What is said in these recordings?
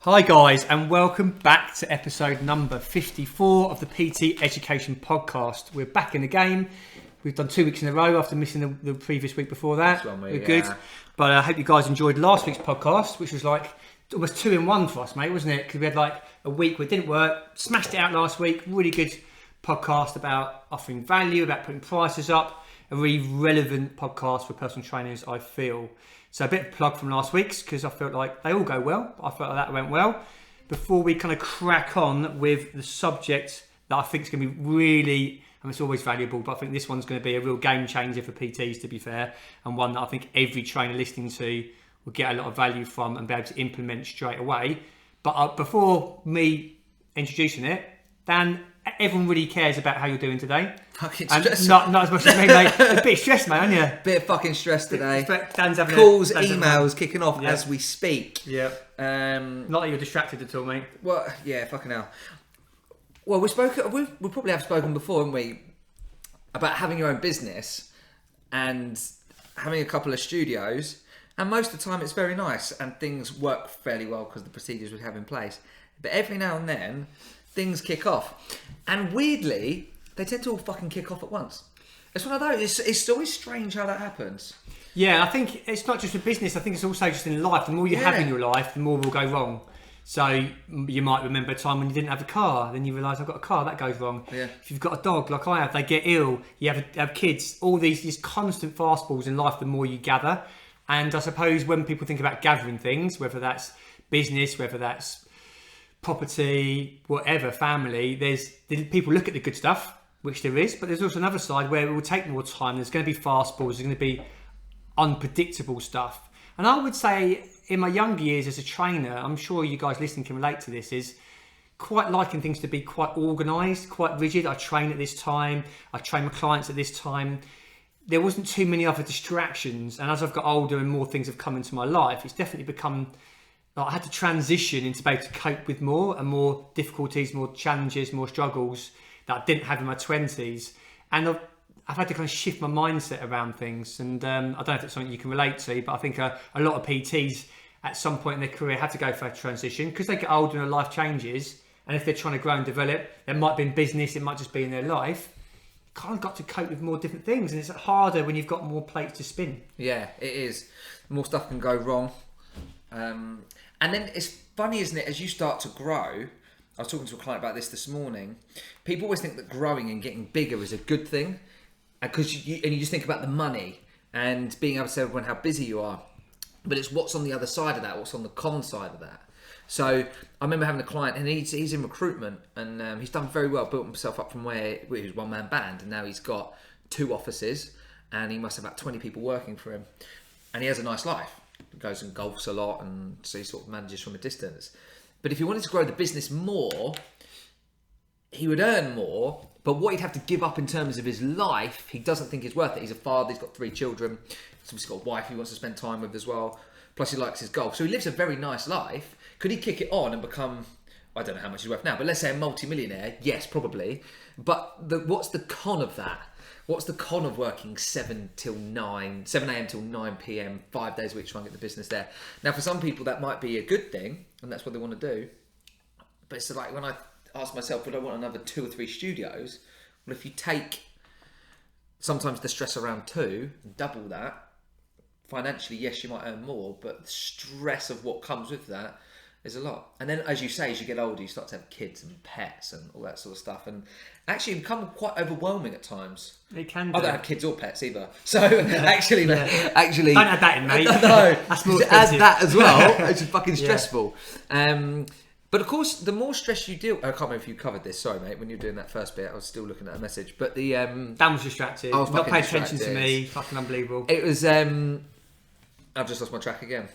Hi guys, and welcome back to episode number 54 of the PT Education Podcast. We're back in the game. We've done 2 weeks in a row after missing the previous week before that. We're good. But I hope you guys enjoyed last week's podcast, which was like almost 2 in 1 for us, mate, wasn't it? Because we had like a week where it didn't work, smashed it out last week. Really good podcast about offering value, about putting prices up. A really relevant podcast for personal trainers, I feel. So a bit of plug from last week's because I felt like they all go well. I felt like that went well. Before we kind of crack on with the subject that I think is going to be really, and it's always valuable, but I think this one's going to be a real game changer for PTs, to be fair, and one that I think every trainer listening to will get a lot of value from and be able to implement straight away. But before me introducing it, Dan, everyone really cares about how you're doing today. Fucking and stress. not as much as me, mate. A bit of stress, mate, aren't you? Bit of fucking stress today. Dan's having calls, emails kicking off Yeah. as we speak. Yeah. Not that you're distracted at all, mate. Well, yeah, fucking hell. Well, we probably have spoken before, haven't we, about having your own business and having a couple of studios. And most of the time, it's very nice and things work fairly well because of the procedures we have in place. But every now and then, things kick off, and weirdly, they tend to all fucking kick off at once. It's one of those. It's always strange how that happens. Yeah, I think it's not just with business. I think it's also just in life. The more you have in your life, the more will go wrong. So you might remember a time when you didn't have a car, then you realise I've got a car, that goes wrong. Yeah. If you've got a dog like I have, they get ill. You have kids. All these constant fastballs in life. The more you gather, and I suppose when people think about gathering things, whether that's business, whether that's property, whatever, family, people look at the good stuff, which there is, but there's also another side where it will take more time. There's going to be fastballs, there's going to be unpredictable stuff. And I would say in my younger years as a trainer, I'm sure you guys listening can relate to this, is quite liking things to be quite organised, quite rigid. I train at this time, I train my clients at this time. There wasn't too many other distractions, and as I've got older and more things have come into my life, it's definitely become I had to transition into being able to cope with more and more difficulties, more challenges, more struggles that I didn't have in my 20s. And I've had to kind of shift my mindset around things. And I don't know if it's something you can relate to, but I think a lot of PTs at some point in their career have to go for a transition because they get older and their life changes. And if they're trying to grow and develop, it might be in business, it might just be in their life. You kind of got to cope with more different things. And it's harder when you've got more plates to spin. Yeah, it is. More stuff can go wrong. And then it's funny, isn't it, as you start to grow, I was talking to a client about this morning, people always think that growing and getting bigger is a good thing, because you just think about the money and being able to tell everyone how busy you are, but it's what's on the other side of that, what's on the con side of that. So I remember having a client, and he's in recruitment, and he's done very well, built himself up from where he was one-man band, and now he's got 2 offices, and he must have about 20 people working for him, and he has a nice life. Goes and golfs a lot, and so he sort of manages from a distance. But if he wanted to grow the business more, he would earn more, but what he'd have to give up in terms of his life, he doesn't think is worth it. He's a father, he's got 3 children, he's got a wife he wants to spend time with as well, plus he likes his golf. So he lives a very nice life. Could he kick it on and become, I don't know how much he's worth now, but let's say a multi-millionaire? Yes, probably. But what's the con of that? What's the con of working 7 a.m. till 9 p.m, 5 days a week, trying to get the business there? Now, for some people, that might be a good thing, and that's what they want to do. But it's like when I ask myself, would I want another 2 or 3 studios? Well, if you take sometimes the stress around 2 and double that, financially, yes, you might earn more, but the stress of what comes with that is a lot. And then, as you say, as you get older, you start to have kids and pets and all that sort of stuff, and actually it become quite overwhelming at times. It can do. I don't have kids or pets either, so actually don't add that in, mate. No, that's more add that as well. It's fucking stressful. But of course, the more stress you deal, I can't remember if you covered this. Sorry, mate. When you were doing that first bit, I was still looking at a message. But the Dan was distracted. I was not paying distracted. attention to me. Fucking unbelievable. It was. I've just lost my track again.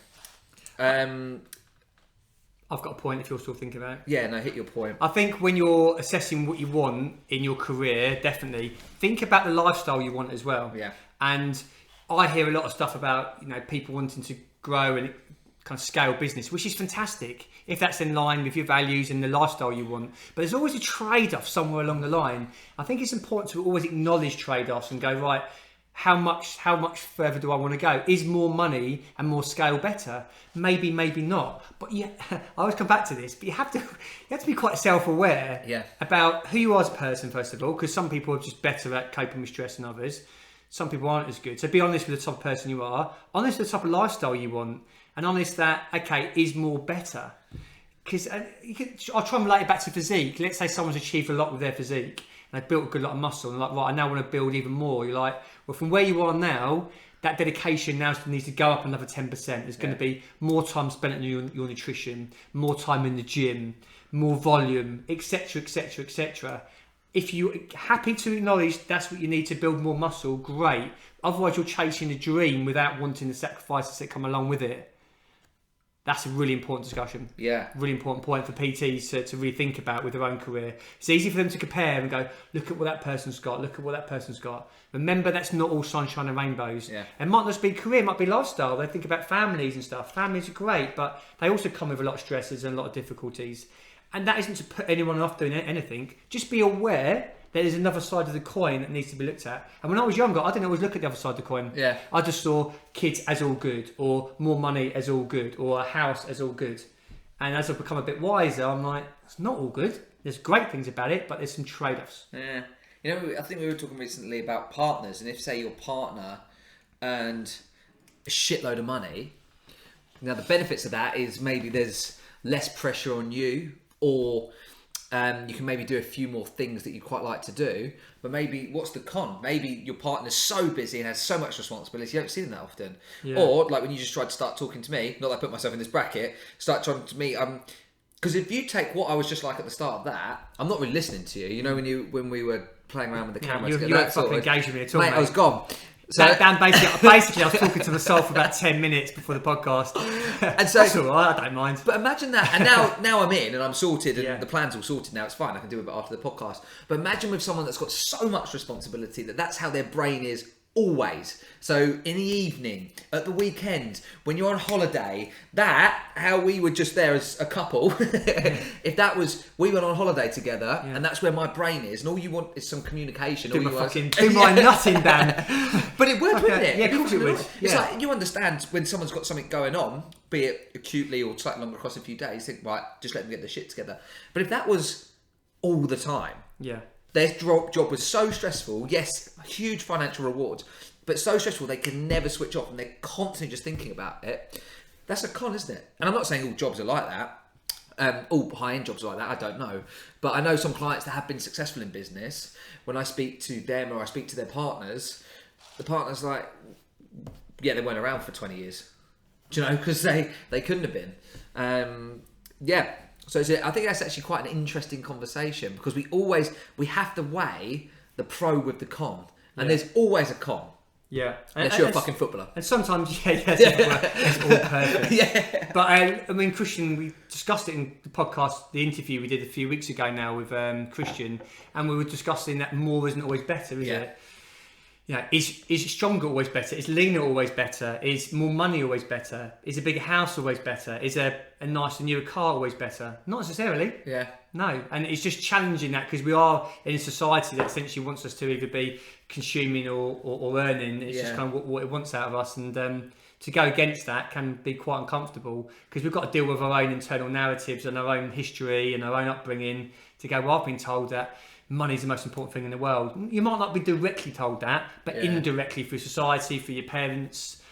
I've got a point if you're still thinking about it. Yeah, no, hit your point. I think when you're assessing what you want in your career, definitely think about the lifestyle you want as well. Yeah. And I hear a lot of stuff about people wanting to grow and kind of scale business, which is fantastic if that's in line with your values and the lifestyle you want. But there's always a trade-off somewhere along the line. I think it's important to always acknowledge trade-offs and go, right, how much further do I want to go? Is more money and more scale better? Maybe, maybe not. But yeah, I always come back to this. But you have to be quite self-aware about who you are as a person, first of all, because some people are just better at coping with stress than others. Some people aren't as good. So be honest with the type of person you are, honest with the type of lifestyle you want, and honest that, okay, is more better? Because I'll try and relate it back to physique. Let's say someone's achieved a lot with their physique and they've built a good lot of muscle, and like, right, I now want to build even more. You're like, well, from where you are now, that dedication now needs to go up another 10%. There's going to be more time spent on your nutrition, more time in the gym, more volume, etc., etc., etc. If you're happy to acknowledge that's what you need to build more muscle, great. Otherwise, you're chasing a dream without wanting the sacrifices that come along with it. That's a really important discussion. Yeah. Really important point for PTs to really think about with their own career. It's easy for them to compare and go, look at what that person's got, look at what that person's got. Remember, that's not all sunshine and rainbows. Yeah. It might not just be career, it might be lifestyle. They think about families and stuff. Families are great, but they also come with a lot of stresses and a lot of difficulties. And that isn't to put anyone off doing anything. Just be aware that there's another side of the coin that needs to be looked at. And when I was younger, I didn't always look at the other side of the coin. Yeah. I just saw kids as all good, or more money as all good, or a house as all good. And as I've become a bit wiser, I'm like, it's not all good. There's great things about it, but there's some trade-offs. Yeah. You know, I think we were talking recently about partners, and if, say, your partner earned a shitload of money, now the benefits of that is maybe there's less pressure on you, or you can maybe do a few more things that you quite like to do. But maybe, what's the con? Maybe your partner's so busy and has so much responsibility, you don't see them that often. Yeah. Or, like when you just tried to start talking to me, not that I put myself in this bracket, start talking to me, because if you take what I was just like at the start of that, I'm not really listening to you. You know, when we were playing around with the camera, you weren't fucking engaged with me at all, mate. I was gone. So Dan, basically, I was talking to myself for about 10 minutes before the podcast. And so, that's all right, I don't mind. But imagine that, and now I'm in and I'm sorted, and the plan's all sorted now. It's fine. I can do it after the podcast. But imagine with someone that's got so much responsibility that's how their brain is always. So in the evening, at the weekend, when you're on holiday, how we were just there as a couple. If that was, we went on holiday together, and that's where my brain is, and all you want is some communication. Do my nutting, Dan. But it would, wouldn't it? Yeah, of course it would. It's like, you understand when someone's got something going on, be it acutely or slightly longer across a few days, think, right, just let them get their shit together. But if that was all the time, their job was so stressful, yes, huge financial rewards, but so stressful they can never switch off and they're constantly just thinking about it. That's a con, isn't it? And I'm not saying all jobs are like that. All high-end jobs are like that, I don't know. But I know some clients that have been successful in business, when I speak to them or I speak to their partners, the partner's like, yeah, they weren't around for 20 years. Do you know? Because they couldn't have been. So I think that's actually quite an interesting conversation, because we have to weigh the pro with the con. And there's always a con. Yeah. Unless you're a fucking footballer. And sometimes, it's all perfect. Yeah. But I mean, Christian, we discussed it in the podcast, the interview we did a few weeks ago now with Christian, and we were discussing that more isn't always better, is it? Yeah, is stronger always better? Is leaner always better? Is more money always better? Is a bigger house always better? Is a nicer newer car always better? Not necessarily. Yeah. No, and it's just challenging that, because we are in a society that essentially wants us to either be consuming or earning. It's just kind of what it wants out of us, and to go against that can be quite uncomfortable, because we've got to deal with our own internal narratives and our own history and our own upbringing to go, well, I've been told that money's the most important thing in the world. You might not be directly told that, but indirectly through society, through your parents,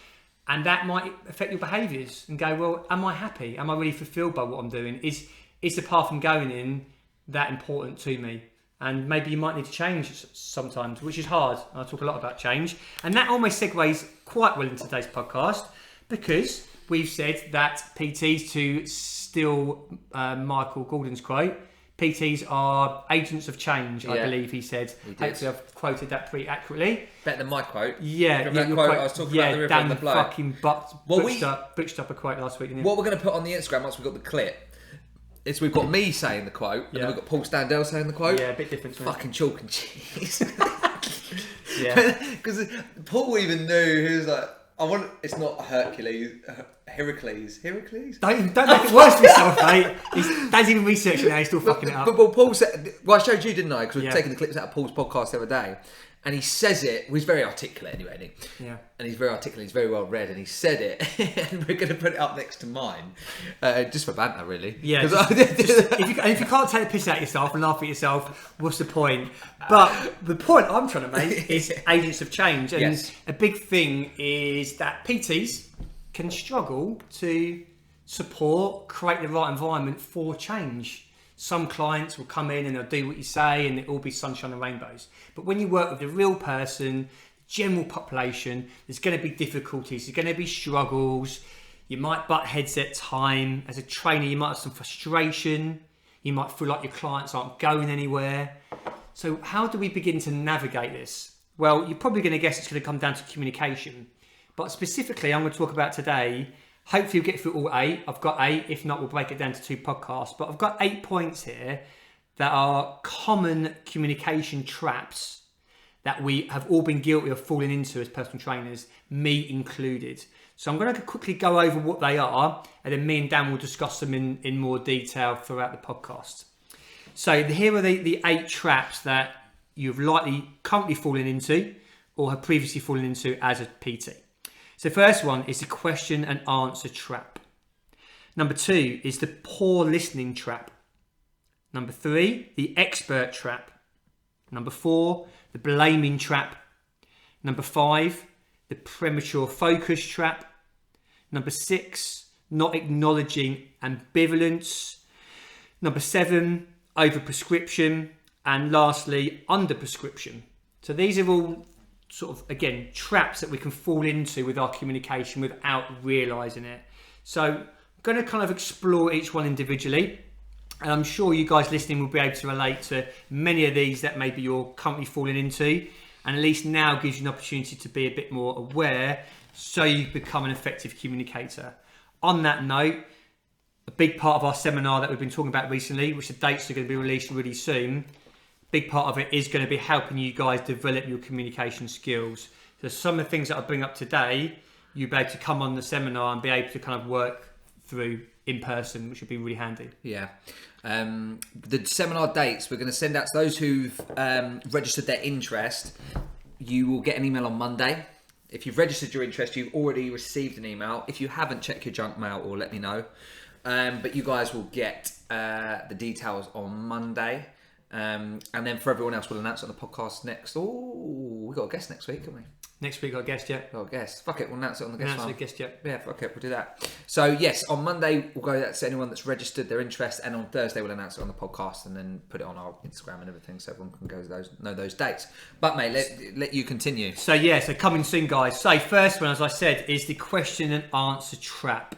and that might affect your behaviours and go, well, am I happy? Am I really fulfilled by what I'm doing? Is the path I'm going in that important to me? And maybe you might need to change sometimes, which is hard. I talk a lot about change. And that almost segues quite well into today's podcast, because we've said that PTs, to steal Michael Gordon's quote, PTs are agents of change, I believe he said. Hopefully I've quoted that pretty accurately. Better than my quote. Yeah. Remember that quote I was talking about the river and the blow? Fucking butched up a quote last week, didn't you? What we're going to put on the Instagram once we've got the clip is we've got me saying the quote, and then we've got Paul Standell saying the quote. Yeah, a bit different. Fucking chalk and cheese. Yeah. Because Paul even knew, he was like, it's not Hercules. Heracles? Don't make it worse for yourself, mate. Dad's even researching now, he's still fucking it up. But Paul said, well, I showed you, didn't I? Because we were taking the clips out of Paul's podcast the other day. And he says it. Well, he's very articulate anyway, isn't he? Yeah. And he's very articulate. He's very well read, and he said it. And we're going to put it up next to mine, just for banter, really. Yeah. If you can't take the piss out of yourself and laugh at yourself, what's the point? But the point I'm trying to make is agents of change, and Yes. a big thing is that PTs can struggle to support, create the right environment for change. Some clients will come in and they'll do what you say and it'll all be sunshine and rainbows. But when you work with the real person, general population, there's going to be difficulties, there's going to be struggles. You might butt heads at time. As a trainer, you might have some frustration. You might feel like your clients aren't going anywhere. So how do we begin to navigate this? Well, you're probably going to guess it's going to come down to communication. But specifically, I'm going to talk about today. Hopefully you'll get through all 8. I've got 8. If not, we'll break it down to 2 podcasts. But I've got 8 points here that are common communication traps that we have all been guilty of falling into as personal trainers, me included. So I'm going to quickly go over what they are, and then me and Dan will discuss them in more detail throughout the podcast. So here are the 8 traps that you've likely currently fallen into or have previously fallen into as a PT. So first one is the question and answer trap. Number 2 is the poor listening trap. Number 3, the expert trap. Number 4, the blaming trap. Number 5, the premature focus trap. Number 6, not acknowledging ambivalence. Number 7, overprescription. And lastly, underprescription. So these are all sort of, again, traps that we can fall into with our communication without realising it. So I'm going to kind of explore each one individually, and I'm sure you guys listening will be able to relate to many of these that maybe you're currently falling into, and at least now gives you an opportunity to be a bit more aware so you become an effective communicator. On that note, a big part of our seminar that we've been talking about recently, which the dates are going to be released really soon, big part of it is going to be helping you guys develop your communication skills. So some of the things that I bring up today, you'll be able to come on the seminar and be able to kind of work through in person, which would be really handy. Yeah. The seminar dates, we're going to send out to those who've registered their interest. You will get an email on Monday. If you've registered your interest, you've already received an email. If you haven't, check your junk mail or let me know. But you guys will get the details on Monday. And then for everyone else, we'll announce it on the podcast next. Oh, we got a guest next week, haven't we? Next week, I guessed yet. Got a guest. Fuck it, we'll announce it on the guest one. Guessed yet. Yeah, fuck it, we'll do that. So yes, on Monday we'll go out to anyone that's registered their interest, and on Thursday we'll announce it on the podcast and then put it on our Instagram and everything, so everyone can go to know those dates. But mate, let you continue. So coming soon, guys. So first one, as I said, is the question and answer trap.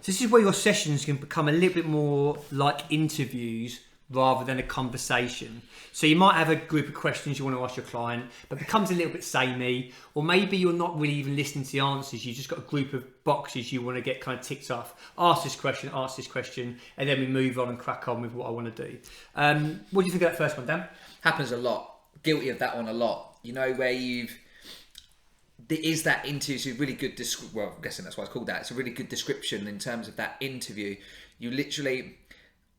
So this is where your sessions can become a little bit more like interviews rather than a conversation. So you might have a group of questions you want to ask your client, but it becomes a little bit samey, or maybe you're not really even listening to the answers. You've just got a group of boxes you want to get kind of ticked off. Ask this question, and then we move on and crack on with what I want to do. What do you think of that first one, Dan? Happens a lot. Guilty of that one a lot. You know, where there is that interview, it's a really good, well, I'm guessing that's why it's called that. It's a really good description in terms of that interview. You literally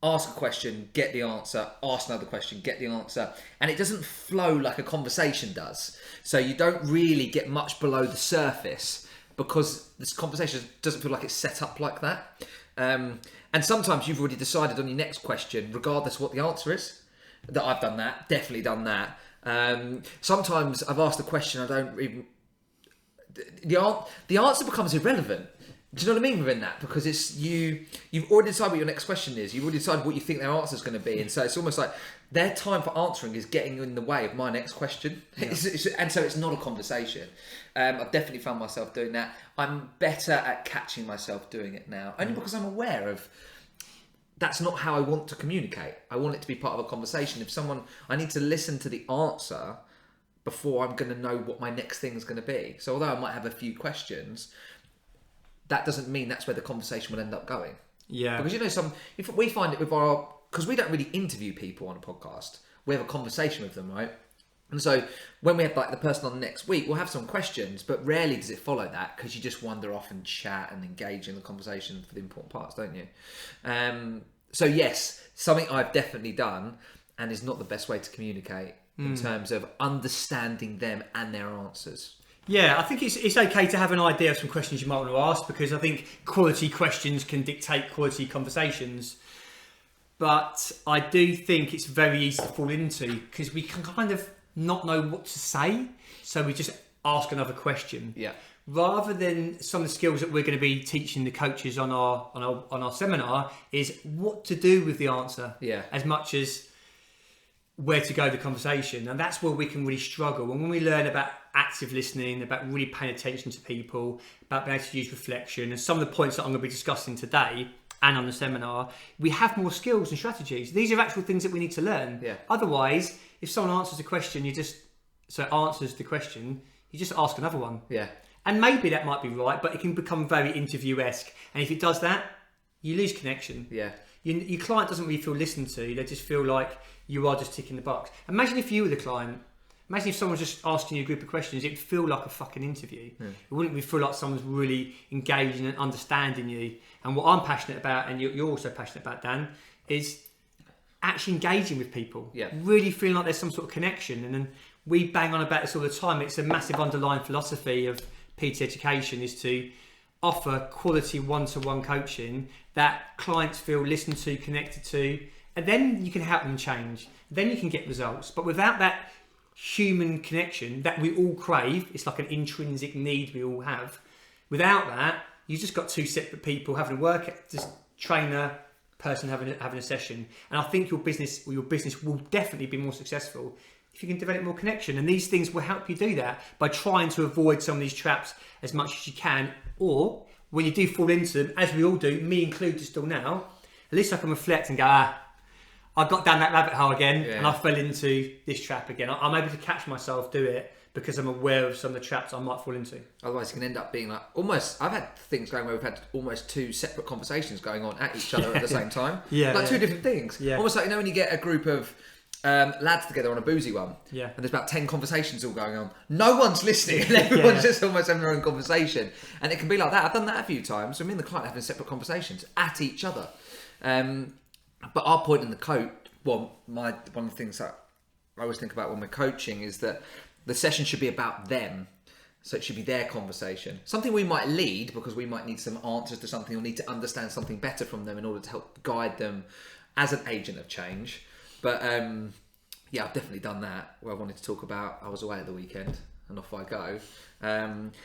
ask a question, get the answer, ask another question, get the answer. And it doesn't flow like a conversation does. So you don't really get much below the surface because this conversation doesn't feel like it's set up like that. And sometimes you've already decided on your next question, regardless of what the answer is. That I've done that, definitely done that. Sometimes I've asked a question, I don't even... The answer becomes irrelevant. Do you know what I mean within that? Because it's you've already decided what your next question is. You've already decided what you think their answer is going to be. And so it's almost like their time for answering is getting in the way of my next question. Yeah. And so it's not a conversation. I've definitely found myself doing that. I'm better at catching myself doing it now. Only because I'm aware of that's not how I want to communicate. I want it to be part of a conversation. I need to listen to the answer before I'm going to know what my next thing is going to be. So although I might have a few questions, that doesn't mean that's where the conversation will end up going. Yeah. Because if we find it with because we don't really interview people on a podcast, we have a conversation with them, right? And so when we have like the person on next week, we'll have some questions, but rarely does it follow that because you just wander off and chat and engage in the conversation for the important parts, don't you? So yes, something I've definitely done and is not the best way to communicate in terms of understanding them and their answers. Yeah, I think it's okay to have an idea of some questions you might want to ask, because I think quality questions can dictate quality conversations. But I do think it's very easy to fall into, because we can kind of not know what to say, so we just ask another question. Yeah. Rather than some of the skills that we're going to be teaching the coaches on our seminar is what to do with the answer, as much as where to go the conversation. And that's where we can really struggle. And when we learn about active listening, about really paying attention to people, about being able to use reflection, and some of the points that I'm going to be discussing today and on the seminar, we have more skills and strategies. These are actual things that we need to learn. Yeah. Otherwise, if someone answers the question, you just ask another one. Yeah. And maybe that might be right, but it can become very interview-esque. And if it does that, you lose connection. Yeah. Your client doesn't really feel listened to. They just feel like you are just ticking the box. Imagine if you were the client. Imagine if someone was just asking you a group of questions. It'd feel like a fucking interview. Yeah. It wouldn't feel like someone's really engaging and understanding you. And what I'm passionate about, and you're also passionate about, Dan, is actually engaging with people. Yeah. Really feeling like there's some sort of connection. And then we bang on about this all the time. It's a massive underlying philosophy of PT education, is to offer quality one-to-one coaching that clients feel listened to, connected to, and then you can help them change. Then you can get results. But without that human connection that we all crave, it's like an intrinsic need we all have. Without that, you've just got two separate people having a work, just trainer, person having a session. And I think your business will definitely be more successful if you can develop more connection. And these things will help you do that by trying to avoid some of these traps as much as you can. Or when you do fall into them, as we all do, me included still now, at least I can reflect and go, I got down that rabbit hole again, and I fell into this trap again. I'm able to catch myself do it because I'm aware of some of the traps I might fall into. Otherwise, it can end up being like almost. I've had things going where we've had almost two separate conversations going on at each other at the same time. Two different things. Yeah. Almost like, when you get a group of lads together on a boozy one, and there's about 10 conversations all going on. No one's listening, and everyone's just almost having their own conversation. And it can be like that. I've done that a few times. So me and the client having separate conversations at each other. But our point in the coach, one of the things that I always think about when we're coaching is that the session should be about them. So it should be their conversation. Something we might lead because we might need some answers to something or need to understand something better from them in order to help guide them as an agent of change. But I've definitely done that where I wanted to talk about, I was away at the weekend and off I go.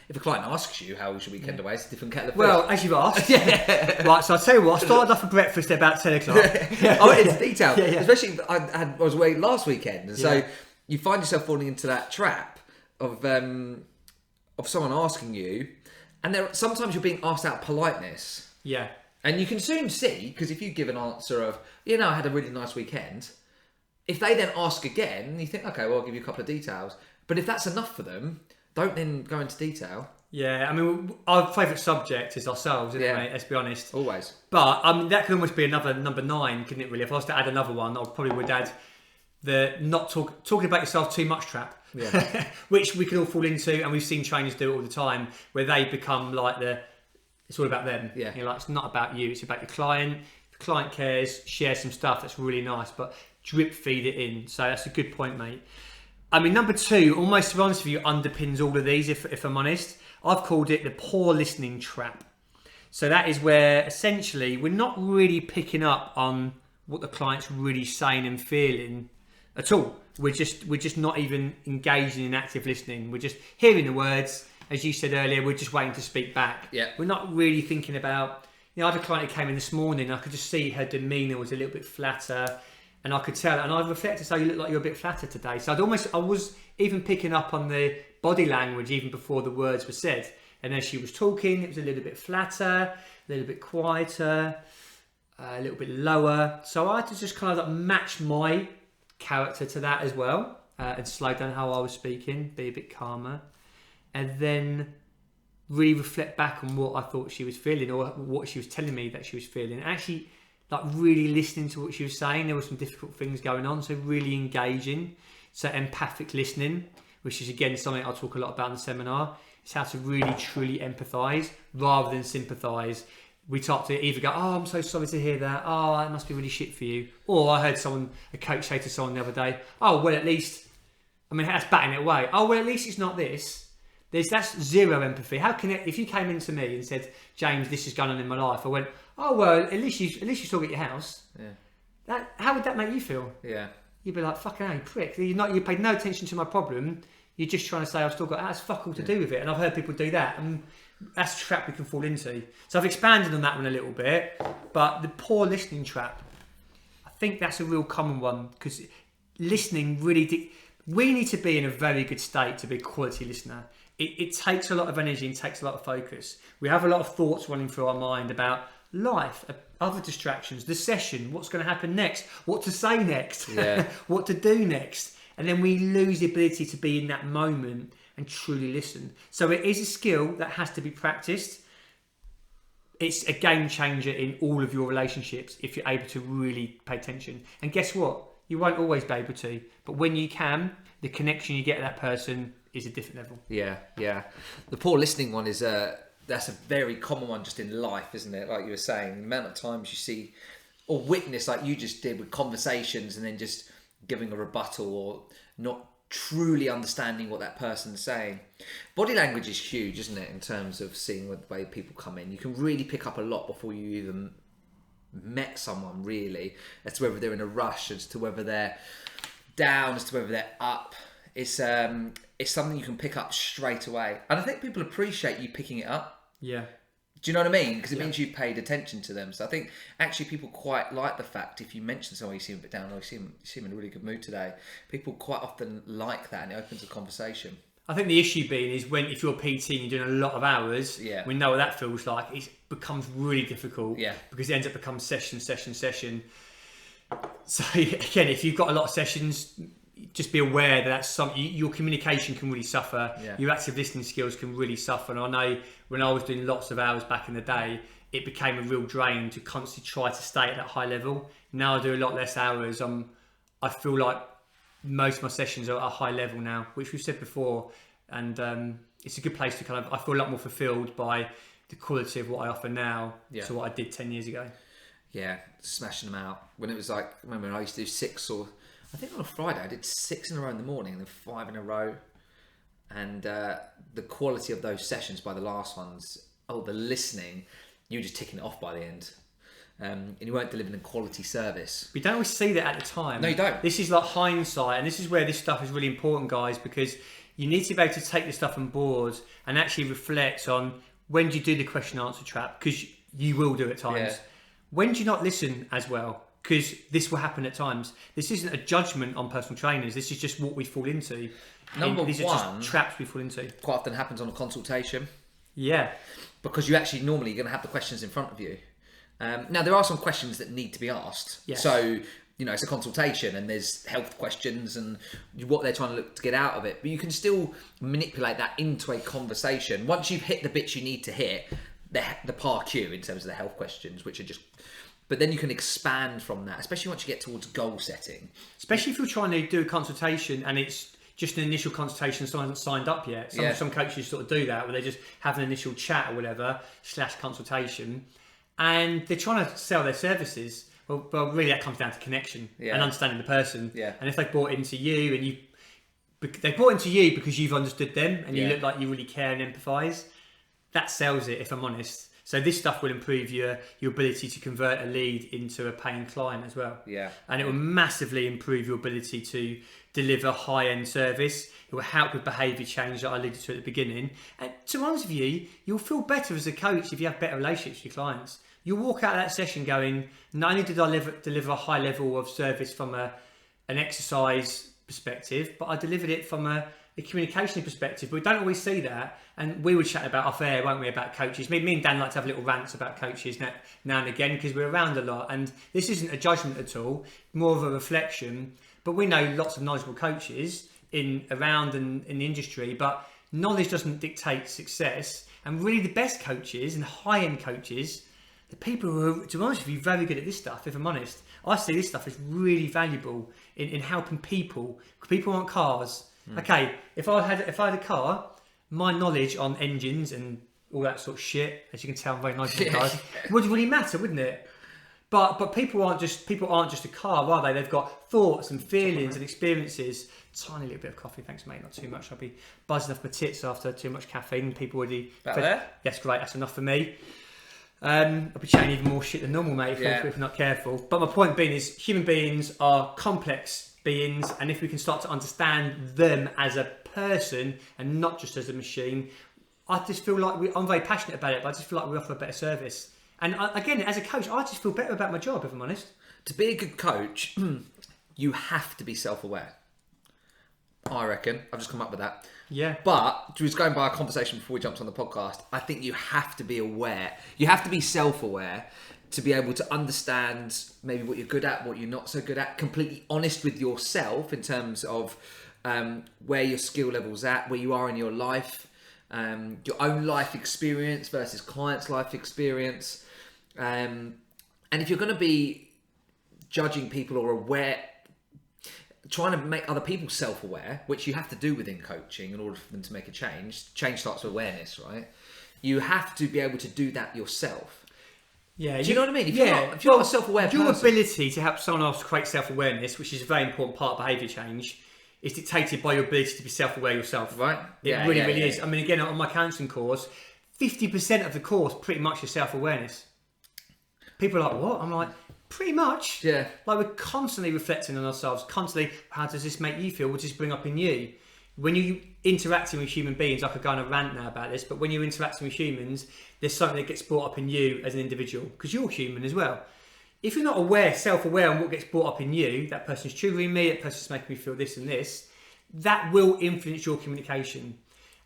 If a client asks you how was your weekend away, it's a different kettle of fish. Well, as you've asked. Right, so I'll tell you what, I started off for breakfast at about 10 o'clock. I went into detail. Especially, I was away last weekend. And so you find yourself falling into that trap of someone asking you, and sometimes you're being asked out of politeness. Yeah. And you can soon see, because if you give an answer of, I had a really nice weekend, if they then ask again, you think, okay, well, I'll give you a couple of details. But if that's enough for them, don't then go into detail. Yeah, I mean, our favourite subject is ourselves, isn't it, mate? Let's be honest. Always. But that could almost be another number 9, couldn't it, really? If I was to add another one, I probably would add the talking about yourself too much trap. Yeah. Which we can all fall into, and we've seen trainers do it all the time, where they become like it's all about them. Yeah. It's not about you, it's about your client. If the client cares, share some stuff that's really nice, but drip feed it in. So that's a good point, mate. I mean, number 2, almost to be honest with you, underpins all of these, if I'm honest. I've called it the poor listening trap. So that is where, essentially, we're not really picking up on what the client's really saying and feeling at all. We're just not even engaging in active listening. We're just hearing the words. As you said earlier, we're just waiting to speak back. Yeah. We're not really thinking about... I had a client who came in this morning, I could just see her demeanour was a little bit flatter. And I could tell, and I reflected, so you look like you're a bit flatter today. So I was even picking up on the body language even before the words were said. And as she was talking, it was a little bit flatter, a little bit quieter, a little bit lower. So I had to just kind of match my character to that as well, and slow down how I was speaking, be a bit calmer, and then really reflect back on what I thought she was feeling or what she was telling me that she was feeling. Actually, really listening to what she was saying. There were some difficult things going on, so really engaging. So empathic listening, which is again something I'll talk a lot about in the seminar. It's how to really truly empathise rather than sympathise. We start to either go, I'm so sorry to hear that. That must be really shit for you. Or I heard a coach say to someone the other day, well, at least I mean, that's batting it away. Oh, well, at least it's not this. That's zero empathy. How can it, if you came into me and said, James, this is going on in my life, I went, oh, well, at least you still get your house. Yeah. How would that make you feel? Yeah. You'd be like, fucking hell, you prick. You paid no attention to my problem. You're just trying to say I've still got, that's fuck all to do with it. And I've heard people do that. And that's a trap we can fall into. So I've expanded on that one a little bit. But the poor listening trap, I think that's a real common one. Because listening really, we need to be in a very good state to be a quality listener. It takes a lot of energy and takes a lot of focus. We have a lot of thoughts running through our mind about life, other distractions, the session, what's going to happen next, what to say next, what to do next. And then we lose the ability to be in that moment and truly listen. So it is a skill that has to be practiced. It's a game changer in all of your relationships if you're able to really pay attention. And guess what? You won't always be able to. But when you can, the connection you get with that person is a different level. Yeah. The poor listening one is that's a very common one just in life, isn't it? Like you were saying, the amount of times you see or witness, like you just did with conversations, and then just giving a rebuttal or not truly understanding what that person's saying. Body language is huge, isn't it, in terms of seeing the way people come in. You can really pick up a lot before you even met someone, really, as to whether they're in a rush, as to whether they're down, as to whether they're up. It's something you can pick up straight away. And I think people appreciate you picking it up. Yeah. Do you know what I mean? Because it means you've paid attention to them. So I think actually people quite like the fact if you mention someone, you seem a bit down, or you seem in a really good mood today. People quite often like that, and it opens a conversation. I think the issue being is if you're PT and you're doing a lot of hours, we know what that feels like. It becomes really difficult because it ends up becoming session. So again, if you've got a lot of sessions, just be aware that that's your communication can really suffer. Your active listening skills can really suffer. And I know when I was doing lots of hours back in the day, it became a real drain to constantly try to stay at that high level. Now I do a lot less hours. I feel like most of my sessions are at a high level now, which we've said before. And it's a good place to I feel a lot more fulfilled by the quality of what I offer now to what I did 10 years ago. Yeah, smashing them out. When it was like, I remember I used to do 6 or... I think on a Friday I did 6 in a row in the morning and then 5 in a row, and the quality of those sessions by the last ones, the listening, you were just ticking it off by the end, and you weren't delivering a quality service. We don't always see that at the time. No, you don't. This is like hindsight, and this is where this stuff is really important, guys, because you need to be able to take this stuff on board and actually reflect on when do you do the question answer trap, because you will do at times. When do you not listen as well? Because this will happen at times. This isn't a judgment on personal trainers. This is just what we fall into. These are just traps we fall into. Quite often happens on a consultation. Yeah. Because you actually normally you're going to have the questions in front of you. Now, there are some questions that need to be asked. Yes. So, it's a consultation and there's health questions and what they're trying to look to get out of it. But you can still manipulate that into a conversation. Once you've hit the bits you need to hit, the par Q in terms of the health questions, which are just... But then you can expand from that, especially once you get towards goal setting. Especially if you're trying to do a consultation and it's just an initial consultation, someone hasn't signed up yet. Some coaches sort of do that, where they just have an initial chat or whatever, / consultation, and they're trying to sell their services. Well, really that comes down to connection and understanding the person. And if they bought into you and they bought into you because you've understood them and you look like you really care and empathise, that sells it, if I'm honest. So this stuff will improve your ability to convert a lead into a paying client as well. And it will massively improve your ability to deliver high-end service. It will help with behaviour change that I alluded to at the beginning. And to be honest with you, you'll feel better as a coach if you have better relationships with your clients. You'll walk out of that session going, not only did I deliver a high level of service from an exercise perspective, but I delivered it from a communication perspective. But we don't always see that. And we would chat about off air, won't we, about coaches. Me and Dan like to have little rants about coaches now and again because we're around a lot. And this isn't a judgment at all, more of a reflection. But we know lots of knowledgeable coaches around in the industry, but knowledge doesn't dictate success. And really the best coaches and high-end coaches, the people who are, to be honest with you, very good at this stuff, if I'm honest. I see this stuff as really valuable in helping people. People want cars. Okay, if I had a car, my knowledge on engines and all that sort of shit, as you can tell, I'm very nice with cars, would really matter, wouldn't it? But people aren't just a car, are they? They've got thoughts and feelings and experiences. Tiny little bit of coffee, thanks mate, not too much. I'll be buzzing off my tits after too much caffeine. People already. There? Yes, great. That's enough for me. I'll be chatting even more shit than normal, mate, if we're not careful. But my point being is, human beings are complex beings, and if we can start to understand them as a person and not just as a machine, I just feel like I'm very passionate about it. But I just feel like we offer a better service. And again, as a coach, I just feel better about my job, if I'm honest. To be a good coach, you have to be self-aware. I reckon. I've just come up with that. Yeah. But, just going by our conversation before we jumped on the podcast, I think you have to be aware. You have to be self-aware to be able to understand maybe what you're good at, what you're not so good at, completely honest with yourself in terms of where your skill level's at, where you are in your life, your own life experience versus client's life experience. And if you're going to be judging people or aware, trying to make other people self-aware, which you have to do within coaching in order for them to make a change. Change starts with awareness, right? You have to be able to do that yourself. Yeah, do you know what I mean? If you're not a self-aware your person, ability to help someone else create self-awareness, which is a very important part of behaviour change, is dictated by your ability to be self-aware yourself. Right? It really is. I mean, again, on my counselling course, 50% of the course pretty much is self-awareness. People are like, what? I'm like, pretty much. Yeah. Like, we're constantly reflecting on ourselves, constantly, how does this make you feel? What does this bring up in you? When you're interacting with human beings, I could go on a rant now about this, but when you're interacting with humans, there's something that gets brought up in you as an individual, because you're human as well. If you're not self-aware on what gets brought up in you, that person's triggering me, that person's making me feel this and this, that will influence your communication.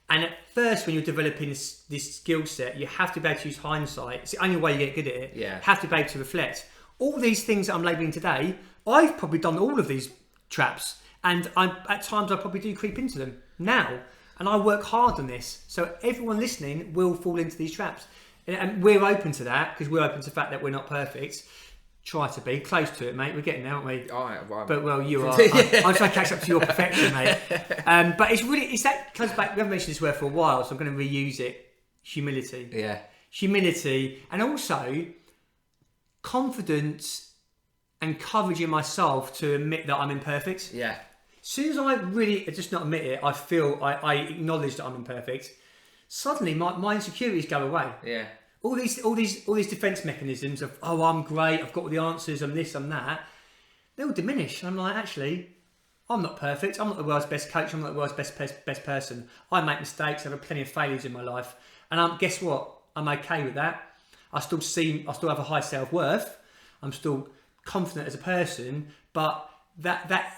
And at first, when you're developing this skill set, you have to be able to use hindsight. It's the only way you get good at it. Yeah. You have to be able to reflect. All these things that I'm labelling today, I've probably done all of these traps. And at times I probably do creep into them now. And I work hard on this. So everyone listening will fall into these traps. And we're open to that, because we're open to the fact that we're not perfect. Try to be. Close to it, mate. We're getting there, aren't we? All right, well, but, well, you are. I'm trying to catch up to your perfection, mate. But it's that comes back. We haven't mentioned this word for a while, so I'm going to reuse it. Humility. Yeah. Humility. And also confidence and courage in myself to admit that I'm imperfect. Yeah. As soon as I really just not admit it, I feel I acknowledge that I'm imperfect. Suddenly, my insecurities go away. Yeah. All these defense mechanisms of, oh, I'm great, I've got all the answers, I'm this, I'm that, they all diminish. And I'm like, actually, I'm not perfect. I'm not the world's best coach. I'm not the world's best person. I make mistakes. I have plenty of failures in my life, and guess what? I'm okay with that. I still have a high self-worth. I'm still confident as a person, but that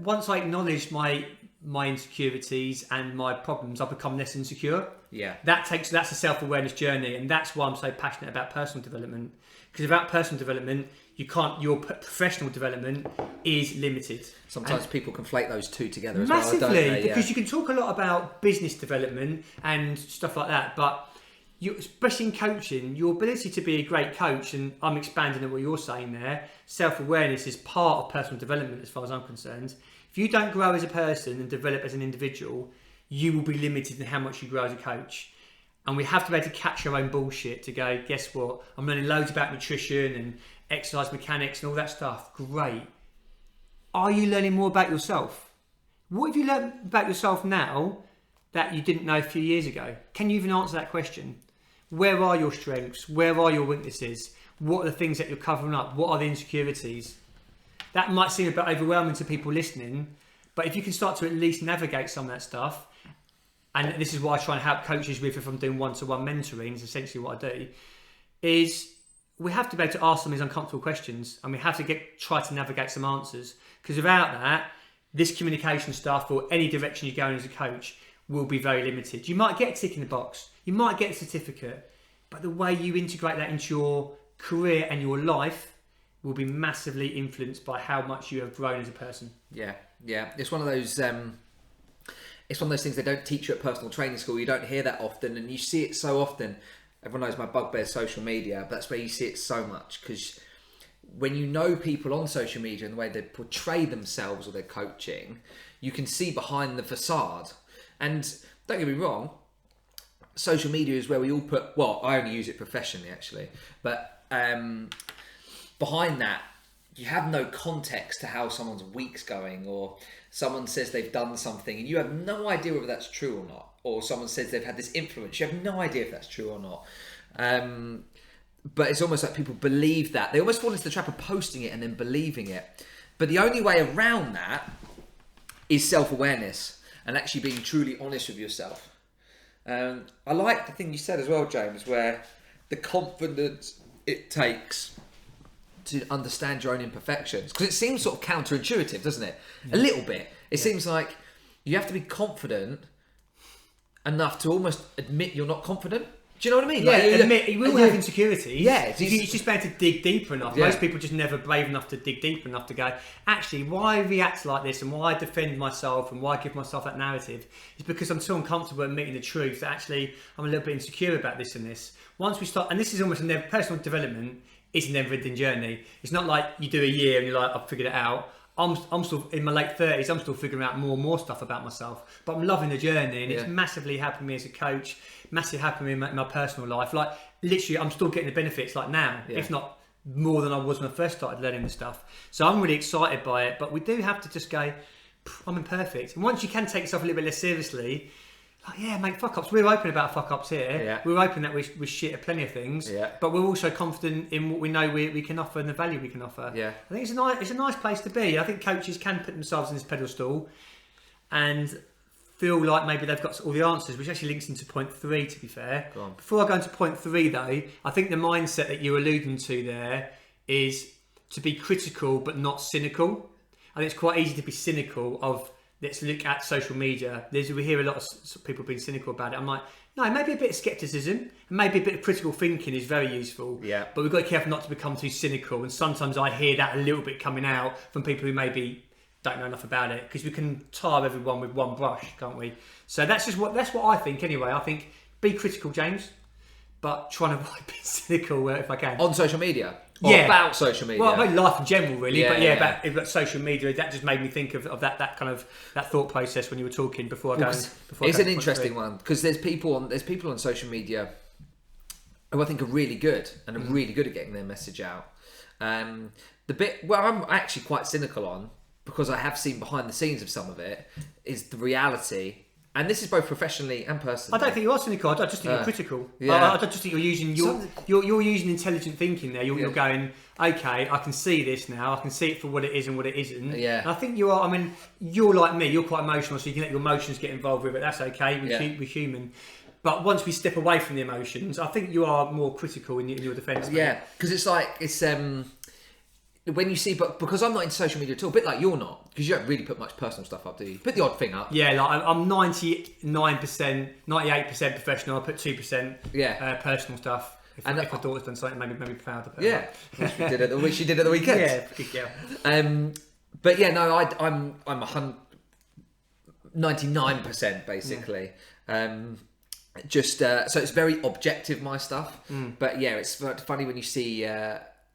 once I acknowledge my insecurities and my problems, I become less insecure. Yeah. That's a self-awareness journey, and that's why I'm so passionate about personal development. Because without personal development, your professional development is limited. Sometimes people conflate those two together as massively, well, don't they? Because you can talk a lot about business development and stuff like that, but especially in coaching, your ability to be a great coach, and I'm expanding on what you're saying there, self-awareness is part of personal development as far as I'm concerned. If you don't grow as a person and develop as an individual, you will be limited in how much you grow as a coach. And we have to be able to catch our own bullshit to go, guess what? I'm learning loads about nutrition and exercise mechanics and all that stuff. Great. Are you learning more about yourself? What have you learned about yourself now that you didn't know a few years ago? Can you even answer that question? Where are your strengths? Where are your weaknesses? What are the things that you're covering up? What are the insecurities? That might seem a bit overwhelming to people listening, but if you can start to at least navigate some of that stuff, and this is what I try and help coaches with if I'm doing one-to-one mentoring, is essentially what I do, is we have to be able to ask them these uncomfortable questions, and we have to try to navigate some answers, because without that, this communication stuff or any direction you're going as a coach will be very limited. You might get a tick in the box, you might get a certificate, but the way you integrate that into your career and your life will be massively influenced by how much you have grown as a person. Yeah. It's one of those. It's one of those things they don't teach you at personal training school. You don't hear that often, and you see it so often. Everyone knows my bugbear is social media, but that's where you see it so much, because when you know people on social media and the way they portray themselves or their coaching, you can see behind the facade. And don't get me wrong, social media is where we all put. Well, I only use it professionally, actually, but behind that, you have no context to how someone's week's going, or someone says they've done something and you have no idea whether that's true or not, or someone says they've had this influence, you have no idea if that's true or not. But it's almost like people believe that. They almost fall into the trap of posting it and then believing it. But the only way around that is self-awareness and actually being truly honest with yourself. I like the thing you said as well, James, where the confidence it takes to understand your own imperfections, because it seems sort of counterintuitive, doesn't it? A little bit. It seems like you have to be confident enough to almost admit you're not confident. Do you know what I mean? Yeah, like, admit you will have insecurities. Yeah, it's just better to dig deeper enough. Yeah. Most people just never brave enough to dig deeper enough to go, actually, why I react like this and why I defend myself and why I give myself that narrative is because I'm so uncomfortable admitting the truth that actually I'm a little bit insecure about this and this. Once we start, and this is almost a personal development, it's a never-ending journey. It's not like you do a year and you're like, I've figured it out. I'm still in my late 30s. I'm still figuring out more and more stuff about myself, but I'm loving the journey, and it's massively helping me as a coach, massively helping me in my personal life. Like literally, I'm still getting the benefits like now, if not more than I was when I first started learning the stuff. So I'm really excited by it, but we do have to just go, I'm imperfect. And once you can take yourself a little bit less seriously, like, yeah, make fuck ups. We're open about fuck ups here. Yeah. We're open that we're shit at plenty of things. Yeah. But we're also confident in what we know we can offer and the value we can offer. Yeah. I think it's a nice place to be. I think coaches can put themselves in this pedestal and feel like maybe they've got all the answers, which actually links into point 3, to be fair. Go on. Before I go into point 3 though, I think the mindset that you're alluding to there is to be critical but not cynical. I think it's quite easy to be cynical of, let's look at social media. We hear a lot of people being cynical about it. I'm like, no, maybe a bit of skepticism and maybe a bit of critical thinking is very useful. Yeah. But we've got to be careful not to become too cynical. And sometimes I hear that a little bit coming out from people who maybe don't know enough about it, because we can tar everyone with one brush, can't we? So that's what I think anyway. I think be critical, James, but try and avoid being cynical if I can. On social media? Or about social media? Well, about life in general, really. Yeah, but yeah. About social media, that just made me think of that kind of that thought process when you were talking before I go. It's an interesting one, because there's people on social media who I think are really good and are really good at getting their message out. I'm actually quite cynical on, because I have seen behind the scenes of some of it, is the reality. And this is both professionally and personally. I don't think you are cynical. I just think you're critical. Yeah. I just think you're using you're using intelligent thinking there. You're going, okay, I can see this now. I can see it for what it is and what it isn't. Yeah. And I think you are. I mean, you're like me. You're quite emotional, so you can let your emotions get involved with it. That's okay. We're human. But once we step away from the emotions, I think you are more critical in your defence. Yeah, because it's when you see, but because I'm not into social media at all, a bit like you're not, because you don't really put much personal stuff up, do you? Put the odd thing up. Yeah, like I'm 99%, 98% professional. I put 2% personal stuff. If my daughter's done something, maybe proud of her. Yeah, which she did at the weekend. Yeah, good girl. But yeah, no, I'm 99% basically. So it's very objective, my stuff. But yeah, it's funny when you see.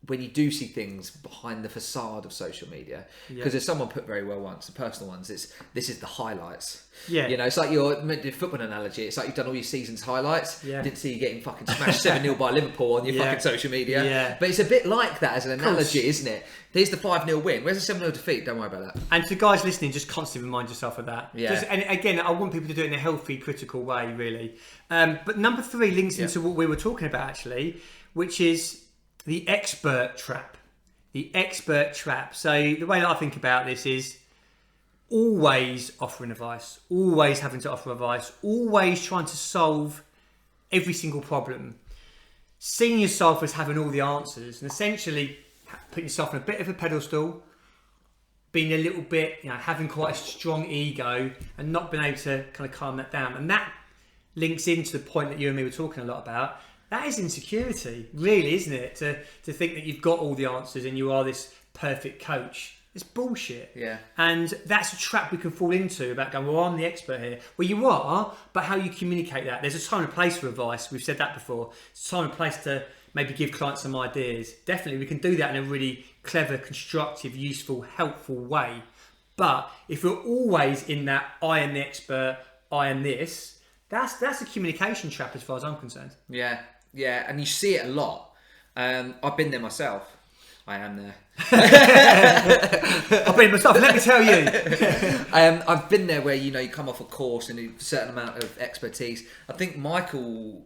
When you do see things behind the facade of social media, because as someone put very well once, the personal ones, this is the highlights. Yeah, you know, it's like your football analogy. It's like you've done all your season's highlights. Yeah. Didn't see you getting fucking smashed 7-0 by Liverpool on your fucking social media. Yeah. But it's a bit like that as an analogy, isn't it? There's the 5-0 win. Where's the 7-0 defeat? Don't worry about that. And to guys listening, just constantly remind yourself of that. Yeah. And again, I want people to do it in a healthy, critical way, really. But number 3 links into what we were talking about actually, which is the expert trap. The expert trap. So the way that I think about this is always offering advice, always having to offer advice, always trying to solve every single problem, seeing yourself as having all the answers, and essentially putting yourself on a bit of a pedestal, being a little bit, having quite a strong ego and not being able to kind of calm that down. And that links into the point that you and me were talking a lot about. That is insecurity, really, isn't it? To think that you've got all the answers and you are this perfect coach. It's bullshit. Yeah. And that's a trap we can fall into about going, well, I'm the expert here. Well, you are, but how you communicate that. There's a time and place for advice. We've said that before. It's a time and place to maybe give clients some ideas. Definitely, we can do that in a really clever, constructive, useful, helpful way. But if we're always in that, I am the expert, I am this, that's a communication trap as far as I'm concerned. Yeah, and you see it a lot. I've been there myself. I am there. I've been myself. Let me tell you. I've been there where you come off a course and a certain amount of expertise. I think Michael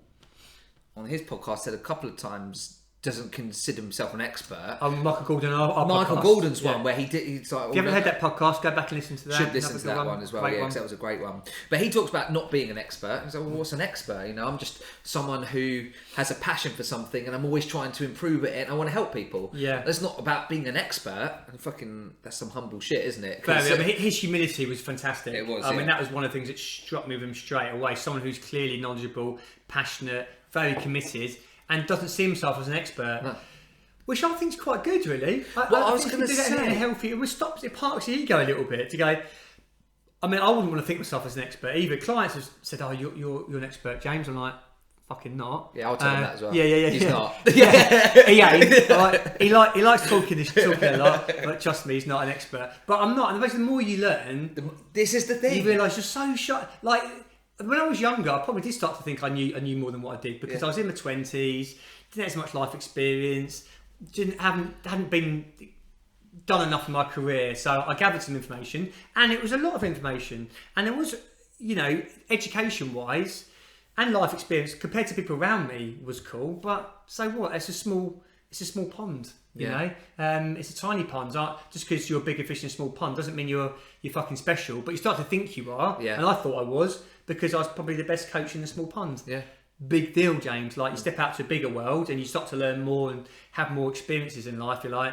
on his podcast said a couple of times doesn't consider himself an expert. Michael Gordon, our Michael podcast. Gordon's one where he's like, if you haven't heard that podcast, go back and listen to that. Should listen to that one as well, Great because that was a great one. But he talks about not being an expert. He's like, well, what's an expert? I'm just someone who has a passion for something, and I'm always trying to improve it, and I want to help people. Yeah, that's not about being an expert. And that's some humble shit, isn't it? I mean, his humility was fantastic. It was. I mean, that was one of the things that struck me with him straight away. Someone who's clearly knowledgeable, passionate, very committed, and doesn't see himself as an expert. No. Which I think is quite good, really. I was going to say, in a healthy. It parks the ego a little bit to go. I mean, I wouldn't want to think myself as an expert either. Clients have said, "Oh, you're an expert, James." I'm like, "Fucking not." Yeah, I'll tell him that as well. Yeah. He's not. He likes talking a lot, but trust me, he's not an expert. But I'm not. And the more you learn, this is the thing. You realise you're so shy. Like when I was younger, I probably did start to think I knew more than what I did because I was in my 20s, didn't have as much life experience. Hadn't been done enough in my career, so I gathered some information, and it was a lot of information, and it was, education wise and life experience compared to people around me was cool. But so what? It's a small pond, you know. It's a tiny pond. Just because you're a bigger fish in a small pond doesn't mean you're fucking special. But you start to think you are, and I thought I was because I was probably the best coach in the small pond. Yeah. Big deal, James. Like you step out to a bigger world and you start to learn more and have more experiences in life. You're like,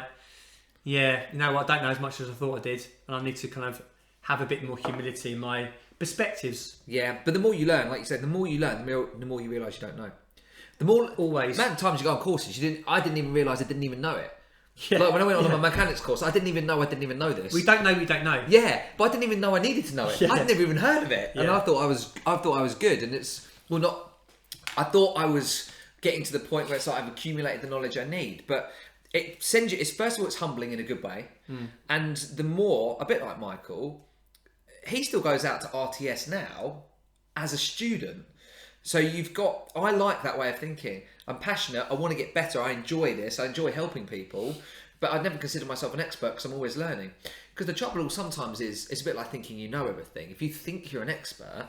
I don't know as much as I thought I did, and I need to kind of have a bit more humility in my perspectives. Yeah, but the more you learn, like you said, the more you learn, the more you realise you don't know. The more always. The amount of times you go on courses, I didn't even realise I didn't even know it. Yeah. Like when I went on my mechanics course, I didn't even know this. We don't know. Yeah, but I didn't even know I needed to know it. I'd never even heard of it, and I thought I was good, and it's not. I thought I was getting to the point where it's like I've accumulated the knowledge I need, but it sends you. It's first of all, it's humbling in a good way, and the more, a bit like Michael, he still goes out to RTS now as a student. So I like that way of thinking. I'm passionate. I want to get better. I enjoy this. I enjoy helping people, but I'd never consider myself an expert because I'm always learning. Because the trouble sometimes is it's a bit like thinking you know everything. If you think you're an expert,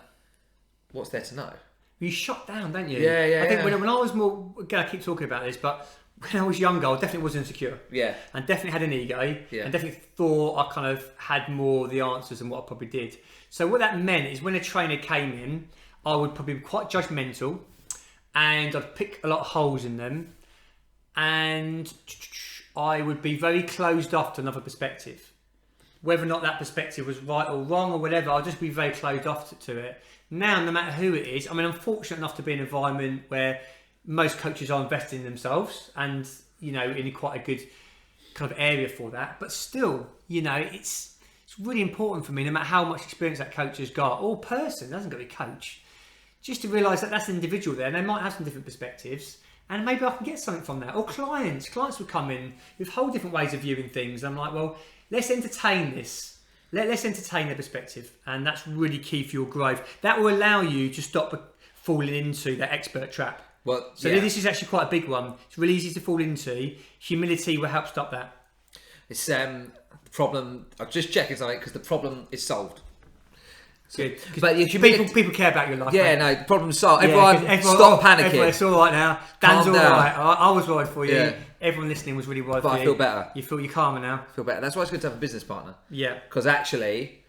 what's there to know? You shut down, don't you? Yeah. I think when I was more, again, I keep talking about this, but when I was younger, I definitely was insecure. Yeah. And definitely had an ego. Yeah. And definitely thought I kind of had more of the answers than what I probably did. So what that meant is when a trainer came in, I would probably be quite judgmental, and I'd pick a lot of holes in them, and I would be very closed off to another perspective. Whether or not that perspective was right or wrong or whatever, I'll just be very closed off to it. Now, no matter who it is, I mean, I'm fortunate enough to be in an environment where most coaches are investing in themselves and, in quite a good kind of area for that. But still, it's really important for me, no matter how much experience that coach has got, or person, doesn't got to be coach, just to realise that that's an individual there and they might have some different perspectives. And maybe I can get something from that. Or clients would come in with whole different ways of viewing things. I'm like, well, let's entertain this. Let's entertain their perspective, and that's really key for your growth. That will allow you to stop falling into that expert trap. This is actually quite a big one. It's really easy to fall into. Humility will help stop that. It's the problem. I'm just checking something because the problem is solved. Good. But people care about your life. Yeah, no, the problem's solved. Everyone stop panicking. It's all right now. Dan's Calm all down. right. I was worried for you. Yeah. Everyone listening was really worried but for you. I feel better. You're calmer now. I feel better. That's why it's good to have a business partner. Yeah. Because actually,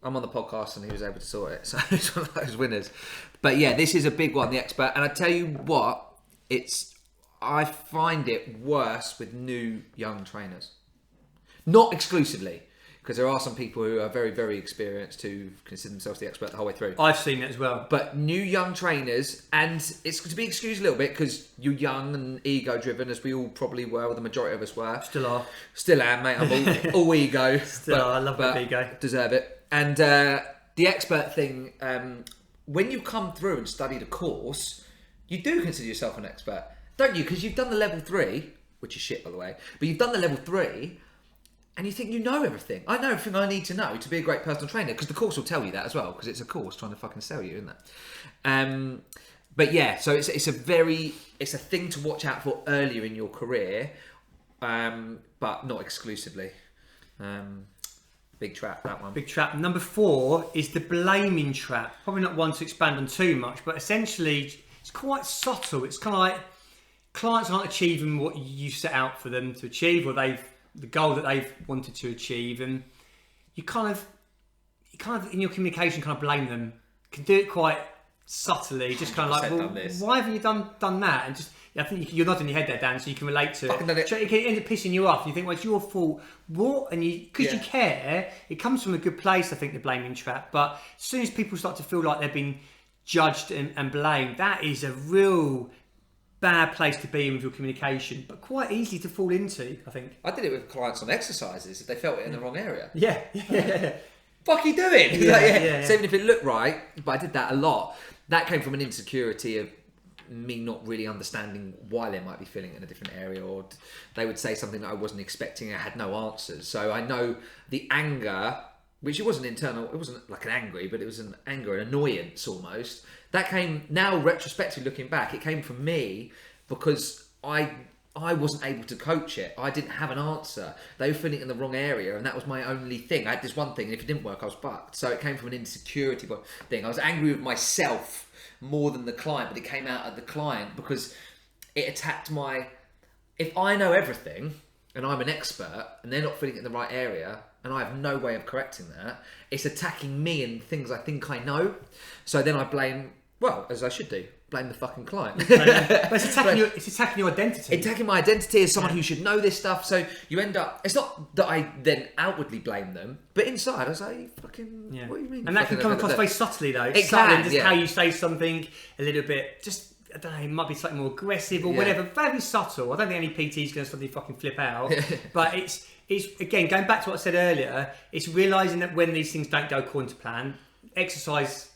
I'm on the podcast and he was able to sort it. So it's one of those winners. But yeah, this is a big one, the expert. And I tell you what, I find it worse with new young trainers. Not exclusively. Because there are some people who are very, very experienced who consider themselves the expert the whole way through. I've seen it as well. But new young trainers, and it's to be excused a little bit because you're young and ego-driven, as we all probably were, or the majority of us were. Still are. Still am, mate. I'm all ego. Still are. I love that ego. Deserve it. And the expert thing, when you come through and study the course, you do consider yourself an expert, don't you? Because you've done the level 3, which is shit, by the way, but you've done the level 3, and you think you know everything. I know everything I need to know to be a great personal trainer, because the course will tell you that as well, because it's a course trying to fucking sell you, isn't it? But yeah, so it's a thing to watch out for earlier in your career. but not exclusively. Big trap, that one. Big trap. Number 4 is the blaming trap. Probably not one to expand on too much, but essentially it's quite subtle. It's kind of like clients aren't achieving what you set out for them to achieve, or the goal that they've wanted to achieve, and you kind of in your communication kind of blame them. You can do it quite subtly, just kind of like, well, why haven't you done that? And just, I think you're nodding your head there, Dan, so you can relate to it. It can end up pissing you off. You think, well, it's your fault. What? And because you care, it comes from a good place, I think, the blaming trap. But as soon as people start to feel like they've been judged and blamed, that is a real bad place to be in with your communication, but quite easy to fall into, I think. I did it with clients on exercises if they felt it in the wrong area. Yeah. Fuck you doing? So even if it looked right, but I did that a lot. That came from an insecurity of me not really understanding why they might be feeling it in a different area, or they would say something that I wasn't expecting. I had no answers. So I know the anger, which it wasn't internal, it wasn't like an angry, but it was an anger, an annoyance almost. That came, now retrospectively looking back, it came from me because I wasn't able to coach it. I didn't have an answer. They were feeling it in the wrong area, and that was my only thing. I had this one thing, and if it didn't work, I was fucked. So it came from an insecurity thing. I was angry with myself more than the client, but it came out of the client because it attacked my... If I know everything, and I'm an expert, and they're not feeling it in the right area, and I have no way of correcting that, it's attacking me and things I think I know. So then I blame, well, as I should do, blame the fucking client. But it's attacking your identity. Attacking my identity as someone who should know this stuff. So you end up... It's not that I then outwardly blame them, but inside I was like, fucking... What do you mean? And that can come across very subtly, though. It can, just how you say something a little bit... Just, I don't know, it might be slightly more aggressive or whatever. Very subtle. I don't think any PT is going to suddenly fucking flip out. But it's again, going back to what I said earlier, it's realising that when these things don't go according to plan, exercise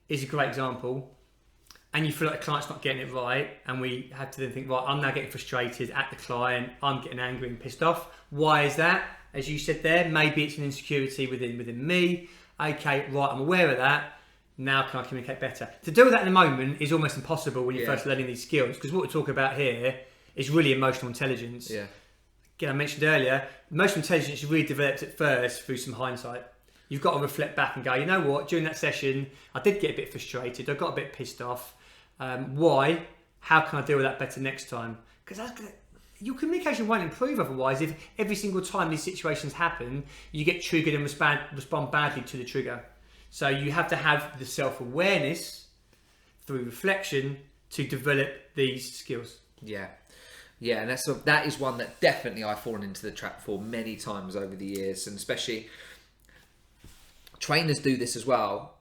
is a great example, and you feel like the client's not getting it right, and we have to then think, right, I'm now getting frustrated at the client, I'm getting angry and pissed off. Why is that? As you said there, maybe it's an insecurity within me. Okay, right, I'm aware of that. Now can I communicate better? To do that in a moment is almost impossible when you're first learning these skills, because what we're talking about here is really emotional intelligence. Yeah. Again, I mentioned earlier, emotional intelligence is really developed at first through some hindsight. You've got to reflect back and go, you know what, during that session, I did get a bit frustrated, I got a bit pissed off. Why? How can I deal with that better next time? Because your communication won't improve otherwise if every single time these situations happen, you get triggered and respond badly to the trigger. So you have to have the self-awareness through reflection to develop these skills. Yeah, and that is one that definitely I've fallen into the trap for many times over the years, and especially trainers do this as well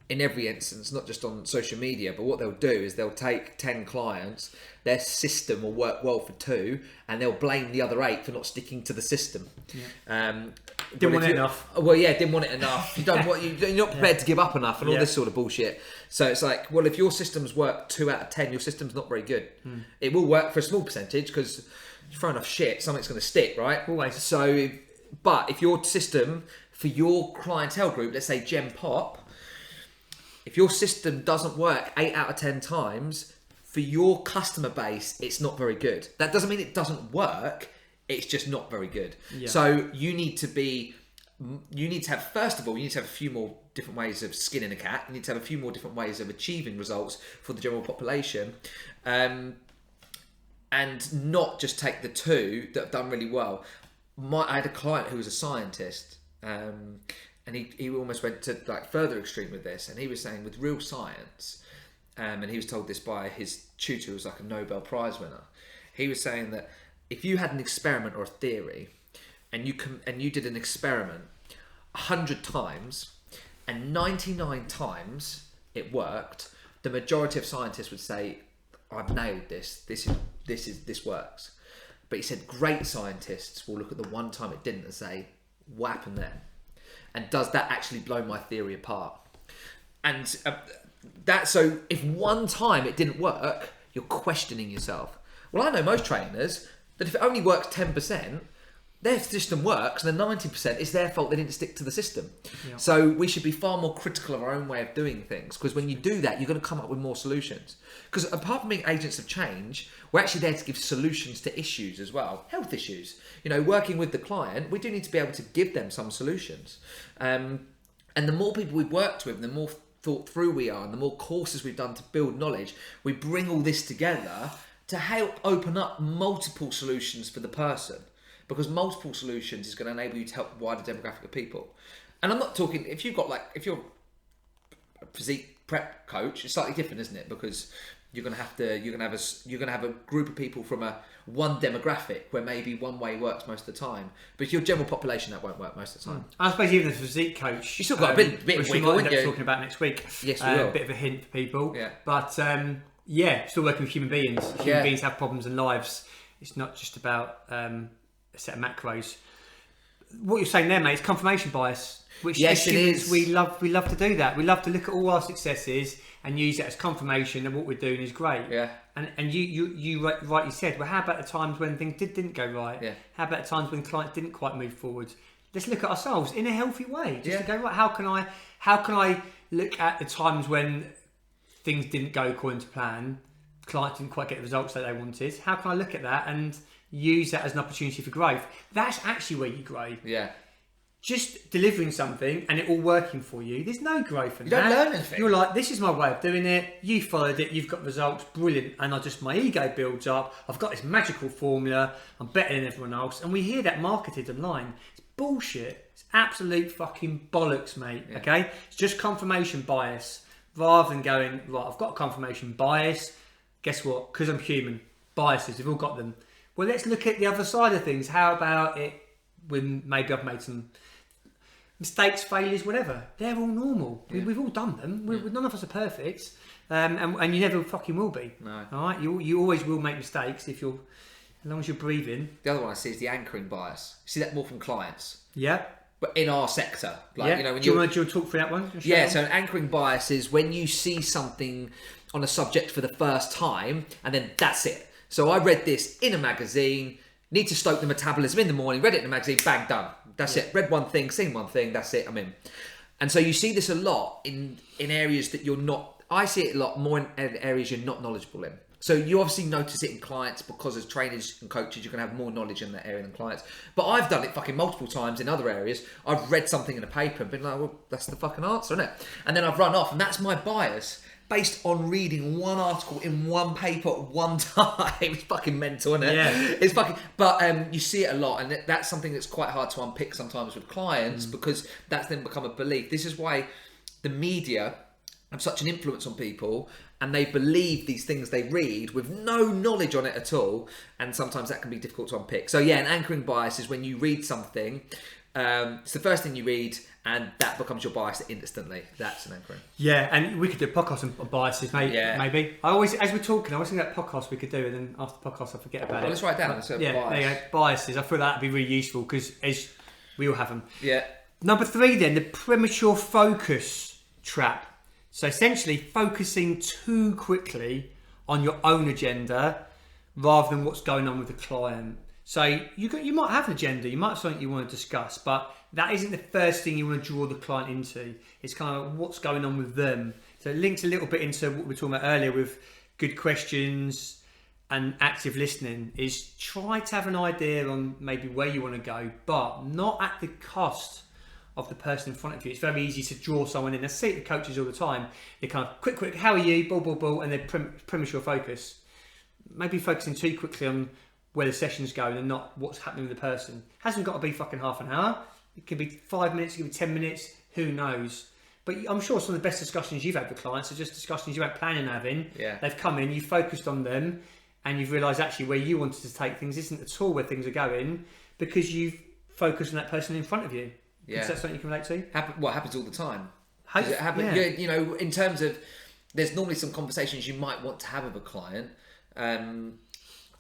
in every instance, not just on social media, but what they'll do is they'll take 10 clients, their system will work well for 2, and they'll blame the other 8 for not sticking to the system. Didn't want it enough. Well, didn't want it enough. You're not prepared to give up enough and all this sort of bullshit. So it's like, well, if your systems work 2 out of 10, your system's not very good. It will work for a small percentage because you throw enough shit, something's going to stick, right? Always. So, but if your system for your clientele group, let's say Gen Pop, if your system doesn't work 8 out of 10 times, for your customer base, it's not very good. That doesn't mean it doesn't work. It's just not very good. Yeah. So you need to have, first of all, you need to have a few more different ways of skinning a cat. You need to have a few more different ways of achieving results for the general population. And not just take the 2 that have done really well. I had a client who was a scientist, and he almost went to like further extreme with this, and he was saying with real science, and he was told this by his tutor who was like a Nobel Prize winner. He was saying that if you had an experiment or a theory, and you did an experiment 100 times, and 99 times it worked, the majority of scientists would say, "I've nailed this. This works." But he said great scientists will look at the one time it didn't and say, "What happened there? And does that actually blow my theory apart?" And so if one time it didn't work, you're questioning yourself. Well, I know most trainers that if it only works 10%, their system works, and the 90% is their fault they didn't stick to the system. Yeah. So we should be far more critical of our own way of doing things, because when you do that, you're going to come up with more solutions. Because apart from being agents of change, we're actually there to give solutions to issues as well, health issues. You know, working with the client, we do need to be able to give them some solutions. And the more people we've worked with, the more thought through we are, and the more courses we've done to build knowledge, we bring all this together to help open up multiple solutions for the person. Because multiple solutions is going to enable you to help a wider demographic of people. And I'm not talking, if you're a physique prep coach, it's slightly different, isn't it? Because you're going to have a group of people from one demographic where maybe one way works most of the time. But your general population, that won't work most of the time. I suppose even the physique coach, you still got a bit of which we wiggle, might end haven't up you? talking about next week. Yes, we will. A bit of a hint for people. Yeah. But still working with human beings. Human beings have problems in lives. It's not just about a set of macros. What you're saying there, mate, is confirmation bias. Which yes, as humans, it is. We love to do that. We love to look at all our successes and use it as confirmation that what we're doing is great. Yeah. And you rightly said, well, how about the times when things didn't go right? Yeah. How about the times when clients didn't quite move forward? Let's look at ourselves in a healthy way. Just to go, right, how can I look at the times when things didn't go according to plan, clients didn't quite get the results that they wanted? How can I look at that and use that as an opportunity for growth? That's actually where you grow. Yeah. Just delivering something and it all working for you, there's no growth in You that. don't learn anything. You're like, this is my way of doing it, you followed it, you've got results, brilliant. And my ego builds up, I've got this magical formula, I'm better than everyone else. And we hear that marketed online. It's bullshit. It's absolute fucking bollocks, mate. Yeah. Okay? It's just confirmation bias. Rather than going, right, I've got confirmation bias. Guess what? Because I'm human. Biases, we've all got them. Well, let's look at the other side of things. How about it when maybe I've made some mistakes, failures, whatever? They're all normal. Yeah. We've all done them. None of us are perfect. And you never fucking will be. No. All right? You always will make mistakes as long as you're breathing. The other one I see is the anchoring bias. You see that more from clients. Yeah. But in our sector. Like, Yeah. you know, when do you want to talk through that one? Yeah, so an anchoring bias is when you see something on a subject for the first time and then that's it. So I read this in a magazine, need to stoke the metabolism in the morning, read it in a magazine, bang, done. That's it. Read one thing, seen one thing, that's it, I'm in. And so you see this a lot in areas that you're not, I see it a lot more in areas you're not knowledgeable in. So you obviously notice it in clients because as trainers and coaches, you're going to have more knowledge in that area than clients. But I've done it fucking multiple times in other areas. I've read something in a paper and been like, well, that's the fucking answer, isn't it? And then I've run off, and that's my bias based on reading one article in one paper at one time. It's fucking mental, isn't it? Yeah. It's fucking, but you see it a lot, and that's something that's quite hard to unpick sometimes with clients because that's then become a belief. This is why the media have such an influence on people, and they believe these things they read with no knowledge on it at all, and sometimes that can be difficult to unpick. So yeah, an anchoring bias is when you read something, it's the first thing you read, and that becomes your bias instantly. That's an anchoring. Yeah, and we could do a podcast on biases, mate. Yeah. Maybe. I always, as we're talking, I always think that podcast we could do, and then after the podcast I forget about it. Let's write down. Let's have Yeah, bias. there you go. Biases. I thought that'd be really useful because as we all have them. Yeah. Number 3 then, the premature focus trap. So essentially focusing too quickly on your own agenda rather than what's going on with the client. So you might have an agenda, you might have something you want to discuss, but that isn't the first thing you want to draw the client into. It's kind of what's going on with them. So it links a little bit into what we were talking about earlier with good questions and active listening, is try to have an idea on maybe where you want to go, but not at the cost of the person in front of you. It's very easy to draw someone in. I see it with coaches all the time. They kind of quick, how are you? Ball, and then premature focus. Maybe focusing too quickly on where the session's going and not what's happening with the person. Hasn't got to be fucking half an hour. It could be 5 minutes, it could be 10 minutes, who knows. But I'm sure some of the best discussions you've had with clients are just discussions you weren't planning on having. Yeah. They've come in, you've focused on them, and you've realised actually where you wanted to take things isn't at all where things are going because you've focused on that person in front of you. Yeah. Is that something you can relate to? What happens all the time? Hope- Does it happen? yeah. You know, in terms of, there's normally some conversations you might want to have with a client, and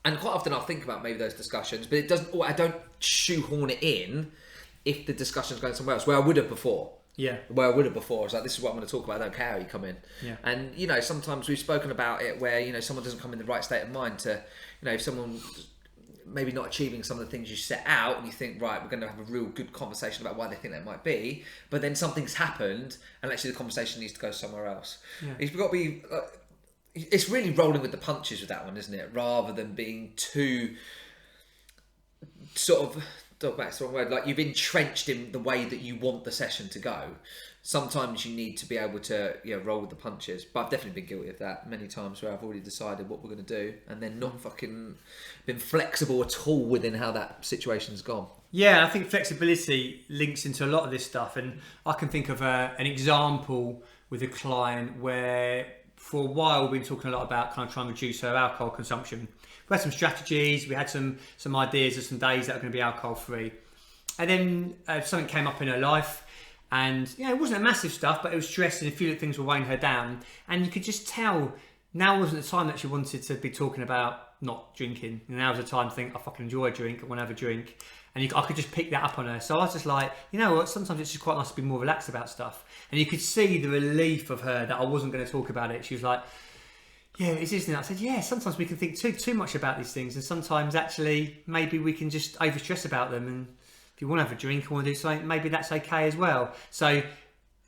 quite often I'll think about maybe those discussions, but it doesn't. Or I don't shoehorn it in if the discussion's going somewhere else where I would have before. Yeah. Where I would have before. It's like, this is what I'm going to talk about. I don't care how you come in. Yeah. And you know, sometimes we've spoken about it where, you know, someone doesn't come in the right state of mind to, you know, if someone maybe not achieving some of the things you set out, and you think, right, we're going to have a real good conversation about why they think that might be, but then something's happened and actually the conversation needs to go somewhere else. You've got to be it's really rolling with the punches with that one, isn't it, rather than being too sort of, dogmatic's the wrong word, like you've entrenched in the way that you want the session to go. Sometimes you need to be able to roll with the punches. But I've definitely been guilty of that many times where I've already decided what we're going to do and then not fucking been flexible at all within how that situation's gone. Yeah, I think flexibility links into a lot of this stuff, and I can think of an example with a client where for a while we've been talking a lot about kind of trying to reduce her alcohol consumption. We had some strategies, we had some ideas of some days that are going to be alcohol free, and then something came up in her life. And it wasn't a massive stuff, but it was stress and a few things were weighing her down. And you could just tell now wasn't the time that she wanted to be talking about not drinking. And now was the time to think, I fucking enjoy a drink, I want to have a drink. And I could just pick that up on her. So I was just like, you know what, sometimes it's just quite nice to be more relaxed about stuff. And you could see the relief of her that I wasn't going to talk about it. She was like, yeah, it is, isn't it? I said, yeah, sometimes we can think too much about these things. And sometimes actually maybe we can just overstress about them. And if you want to have a drink or want to do something, maybe that's okay as well. So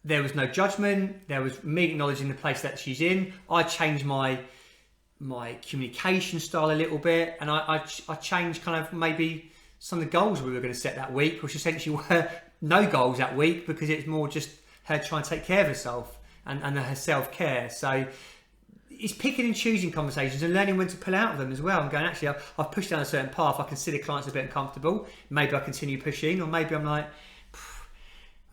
there was no judgment. There was me acknowledging the place that she's in. I changed my communication style a little bit, and I changed kind of maybe some of the goals we were going to set that week, which essentially were no goals that week because it's more just her trying to take care of herself and her self-care. So it's picking and choosing conversations and learning when to pull out of them as well, and going, actually, I've pushed down a certain path. I consider clients a bit uncomfortable. Maybe I continue pushing, or maybe I'm like,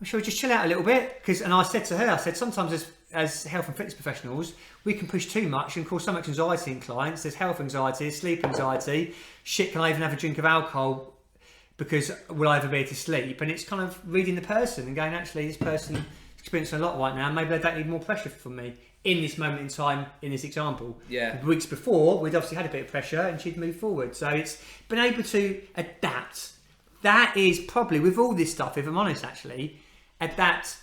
shall we just chill out a little bit? And I said to her, sometimes as health and fitness professionals, we can push too much and cause so much anxiety in clients. There's health anxiety, sleep anxiety. Shit, can I even have a drink of alcohol because will I ever be able to sleep? And it's kind of reading the person and going, actually, this person is experiencing a lot right now. Maybe they don't need more pressure from me in this moment in time, in this example. Yeah. Weeks before, we'd obviously had a bit of pressure and she'd moved forward. So it's been able to adapt. That is probably, with all this stuff, if I'm honest, actually, adapt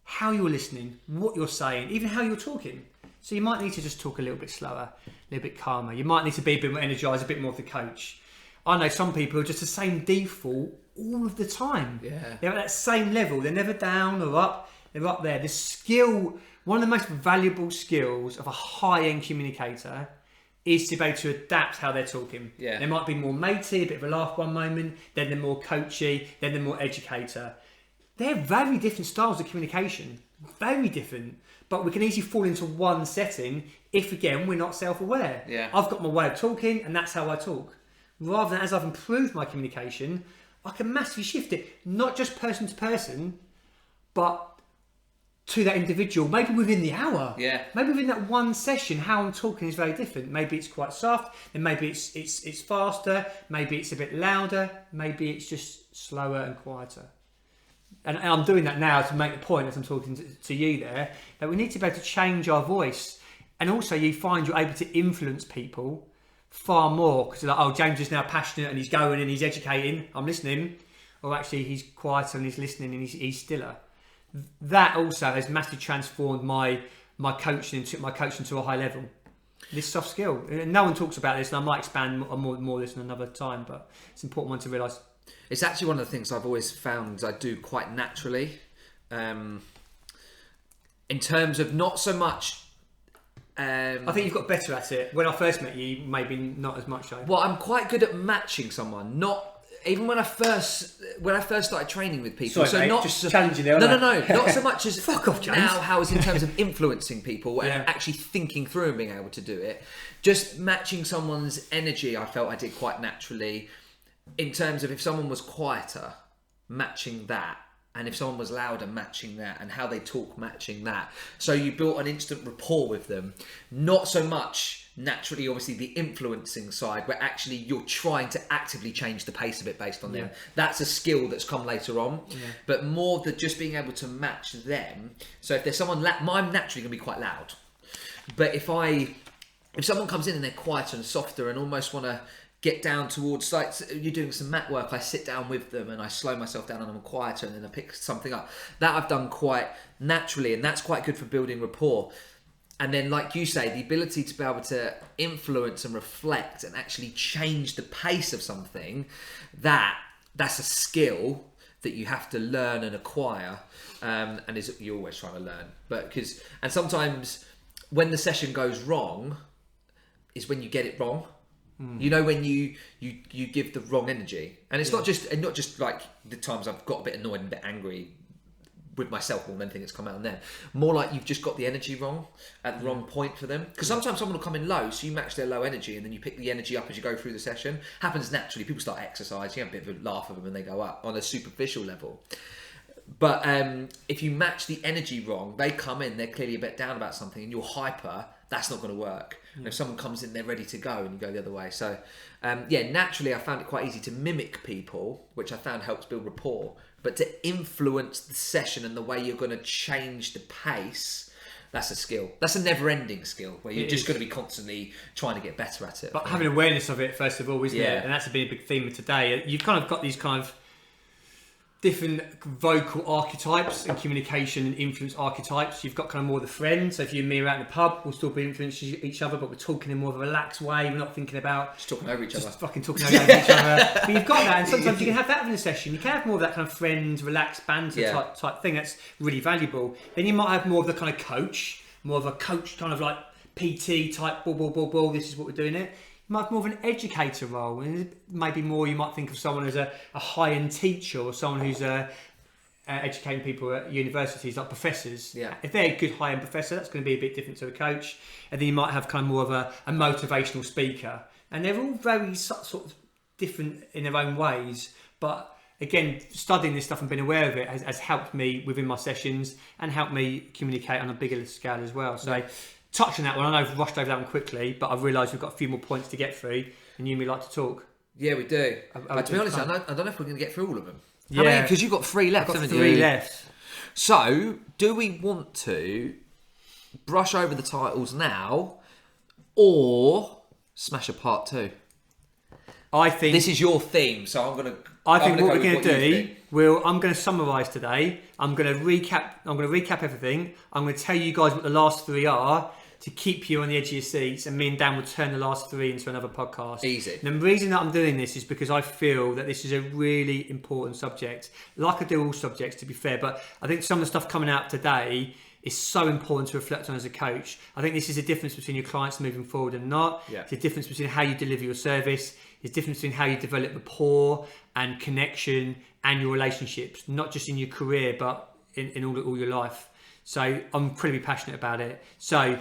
how you're listening, what you're saying, even how you're talking. So you might need to just talk a little bit slower, a little bit calmer. You might need to be a bit more energised, a bit more of the coach. I know some people are just the same default all of the time. Yeah. They're at that same level. They're never down or up. They're up there. The skill, one of the most valuable skills of a high-end communicator is to be able to adapt how they're talking. Yeah. They might be more matey, a bit of a laugh one moment, then they're more coachy, then they're more educator. They're very different styles of communication. Very different. But we can easily fall into one setting if, again, we're not self-aware. Yeah. I've got my way of talking and that's how I talk. Rather than as I've improved my communication, I can massively shift it, not just person to person, but to that individual, maybe within the hour. Yeah. Maybe within that one session, how I'm talking is very different. Maybe it's quite soft, then maybe it's faster, maybe it's a bit louder, maybe it's just slower and quieter. And I'm doing that now to make the point as I'm talking to you there, that we need to be able to change our voice. And also you find you're able to influence people far more, because you're like, oh, James is now passionate and he's going and he's educating, I'm listening. Or actually he's quieter and he's listening and he's stiller. That also has massively transformed my coaching to a high level. This soft skill. No one talks about this, and I might expand more this in another time, but it's an important one to realise. It's actually one of the things I've always found I do quite naturally. In terms of not so much... I think you've got better at it. When I first met you, maybe not as much so. Well, I'm quite good at matching someone. Even when I first started training with people. Sorry, so mate, not just challenging there. No. Not so much as Fuck off, James. now how it's in terms of influencing people and Yeah. actually thinking through and being able to do it. Just matching someone's energy, I felt I did quite naturally. In terms of if someone was quieter, matching that. And if someone was louder, matching that, and how they talk, matching that. So you built an instant rapport with them. Not so much naturally, obviously, the influencing side, where actually you're trying to actively change the pace of it based on them. That's a skill that's come later on. Yeah. But more than just being able to match them. So if there's someone, I'm naturally going to be quite loud. But if someone comes in and they're quieter and softer and almost want to get down towards, like you're doing some mat work, I sit down with them and I slow myself down and I'm quieter and then I pick something up. That I've done quite naturally, and that's quite good for building rapport. And then, like you say, the ability to be able to influence and reflect and actually change the pace of something, that's a skill that you have to learn and acquire, and you're always trying to learn. And sometimes when the session goes wrong, is when you get it wrong. You know, when you give the wrong energy, and it's not just like the times I've got a bit annoyed and a bit angry with myself more than anything that's come out on them. More like you've just got the energy wrong at the wrong point for them. Because sometimes someone will come in low, so you match their low energy, and then you pick the energy up as you go through the session. Happens naturally. People start exercising, you have a bit of a laugh at them, and they go up on a superficial level. But if you match the energy wrong, they come in, they're clearly a bit down about something, and you're hyper. That's not going to work. And if someone comes in, they're ready to go, and you go the other way. So, naturally, I found it quite easy to mimic people, which I found helps build rapport. But to influence the session and the way you're going to change the pace, that's a skill. That's a never-ending skill, where you're just going to be constantly trying to get better at it. But having awareness of it, first of all, isn't it? And that's been a big theme of today. You've kind of got these kind of different vocal archetypes and communication and influence archetypes. You've got kind of more the friend. So if you and me are out in the pub, we'll still be influencing each other, but we're talking in more of a relaxed way. We're not thinking about just talking over each other. Fucking talking over each other. But you've got that, and sometimes you can have that within a session. You can have more of that kind of friend, relaxed banter type thing. That's really valuable. Then you might have more of the kind of coach, more of a coach kind of like PT type. Ball. This is what we're doing it. You might have more of an educator role, and maybe more you might think of someone as a high-end teacher, or someone who's educating people at universities, like professors. Yeah. If they're a good high-end professor, that's going to be a bit different to a coach. And then you might have kind of more of a motivational speaker, and they're all very sort of different in their own ways. But again, studying this stuff and being aware of it has helped me within my sessions and helped me communicate on a bigger scale as well. So. Touch on that one. I know I've rushed over that one quickly, but I've realised we've got a few more points to get through, and you and me like to talk. Yeah, we do. But to be honest, I don't know if we're going to get through all of them. Yeah, because you've got 3 left, haven't you? 3 left. So, do we want to brush over the titles now, or smash a part 2? I think this is your theme, so I'm going to. I think what we're going to do, I'm going to summarise today. I'm going to recap everything. I'm going to tell you guys what the last 3 are to keep you on the edge of your seats, and me and Dan will turn the last 3 into another podcast. Easy. And the reason that I'm doing this is because I feel that this is a really important subject. Like I do all subjects, to be fair, but I think some of the stuff coming out today is so important to reflect on as a coach. I think this is a difference between your clients moving forward and not. Yeah. It's a difference between how you deliver your service. It's a difference between how you develop rapport and connection and your relationships, not just in your career, but in all your life. So I'm incredibly passionate about it. So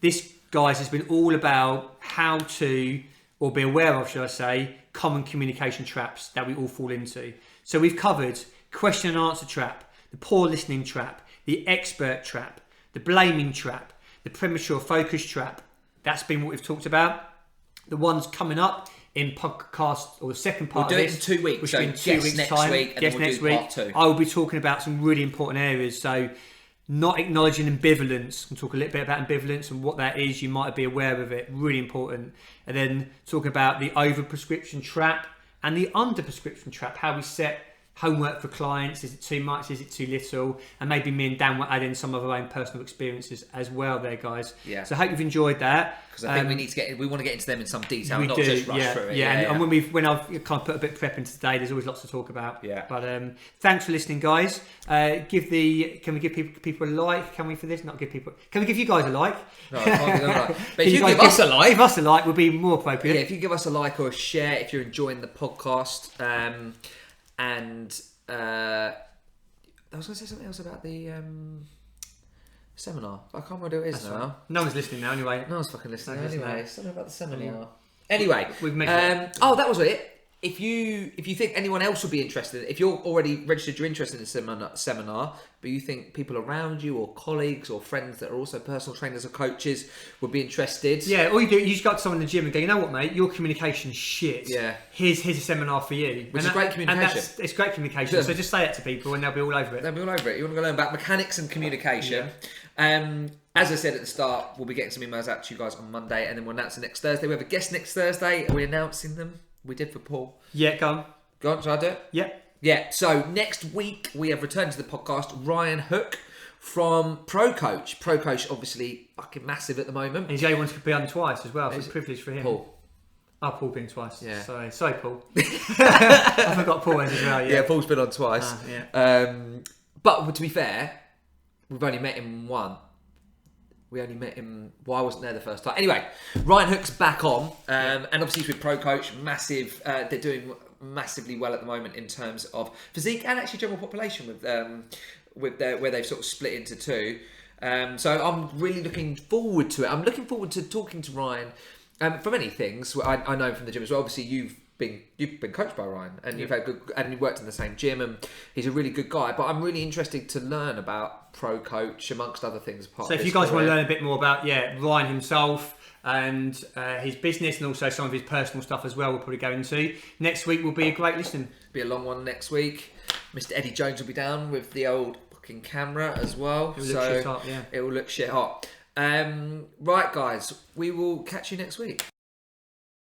this, guys, has been all about how to, or be aware of, should I say, common communication traps that we all fall into. So we've covered question and answer trap, the poor listening trap, the expert trap, the blaming trap, the premature focus trap. That's been what we've talked about. The ones coming up in podcast, or the second part we'll do of it this, in 2 weeks. which So will be in 2 weeks' next time. week, and Guess then we'll next do week. part 2. I will be talking about some really important areas. So not acknowledging ambivalence. We'll talk a little bit about ambivalence and what that is. You might be aware of it. Really important. And then talk about the over-prescription trap and the under-prescription trap. How we set homework for clients. Is it too much? Is it too little? And maybe me and Dan will add in some of our own personal experiences as well there, guys. Yeah. So I hope you've enjoyed that. Because I think we want to get into them in some detail, we not do, just rush through it. And when I've kind of put a bit of prep into today, there's always lots to talk about. Yeah. But thanks for listening, guys. Can we give people a like? Can we for this? Not give people. Can we give you guys a like? No, I can't give them a like. But if you guys give us a like, give us a like would be more appropriate. Yeah, if you give us a like or a share, if you're enjoying the podcast, and I was going to say something else about the seminar. I can't remember what it is now. Right. No one's listening now, anyway. No one's fucking listening anyway. Something about the seminar. Anyway, we've mentioned that was it. If you think anyone else would be interested, if you're already registered, you're interested in the seminar, but you think people around you or colleagues or friends that are also personal trainers or coaches would be interested. Yeah, all you do, you just go to someone in the gym and go, you know what, mate, your communication's shit. Yeah. Here's a seminar for you. Which is great communication. It's great communication. So just say it to people and they'll be all over it. They'll be all over it. You want to go learn about mechanics and communication. Yeah. As I said at the start, we'll be getting some emails out to you guys on Monday, and then we'll announce it next Thursday. We have a guest next Thursday. Are we announcing them? We did for Paul. Yeah, go on. Go on, shall I do it? Yeah. Yeah, so next week we have returned to the podcast Ryan Hook from Pro Coach. Pro Coach, obviously, fucking massive at the moment. And Jay wants to be on twice as well, so it's a privilege for him. Paul. Oh, Paul been twice. Yeah. Sorry, Paul. I forgot Paul went as well. Yeah, Paul's been on twice. Yeah. But to be fair, we've only met him once. We only met him. Well, I wasn't there the first time. Anyway, Ryan Hook's back on, and obviously he's with Pro Coach. Massive. They're doing massively well at the moment in terms of physique and actually general population with where they've sort of split into two. So I'm really looking forward to it. I'm looking forward to talking to Ryan for many things. I know from the gym as well. Obviously, you've been coached by Ryan, and you've had good, and you worked in the same gym, and he's a really good guy. But I'm really interested to learn about Pro Coach amongst other things. So if you guys want to learn a bit more about Ryan himself and his business and also some of his personal stuff as well, we'll probably go into next week. Will be a great listen. Be a long one next week. Mr. Eddie Jones will be down with the old fucking camera as well. It will look shit hot, yeah. It will look shit hot. Right, guys, we will catch you next week.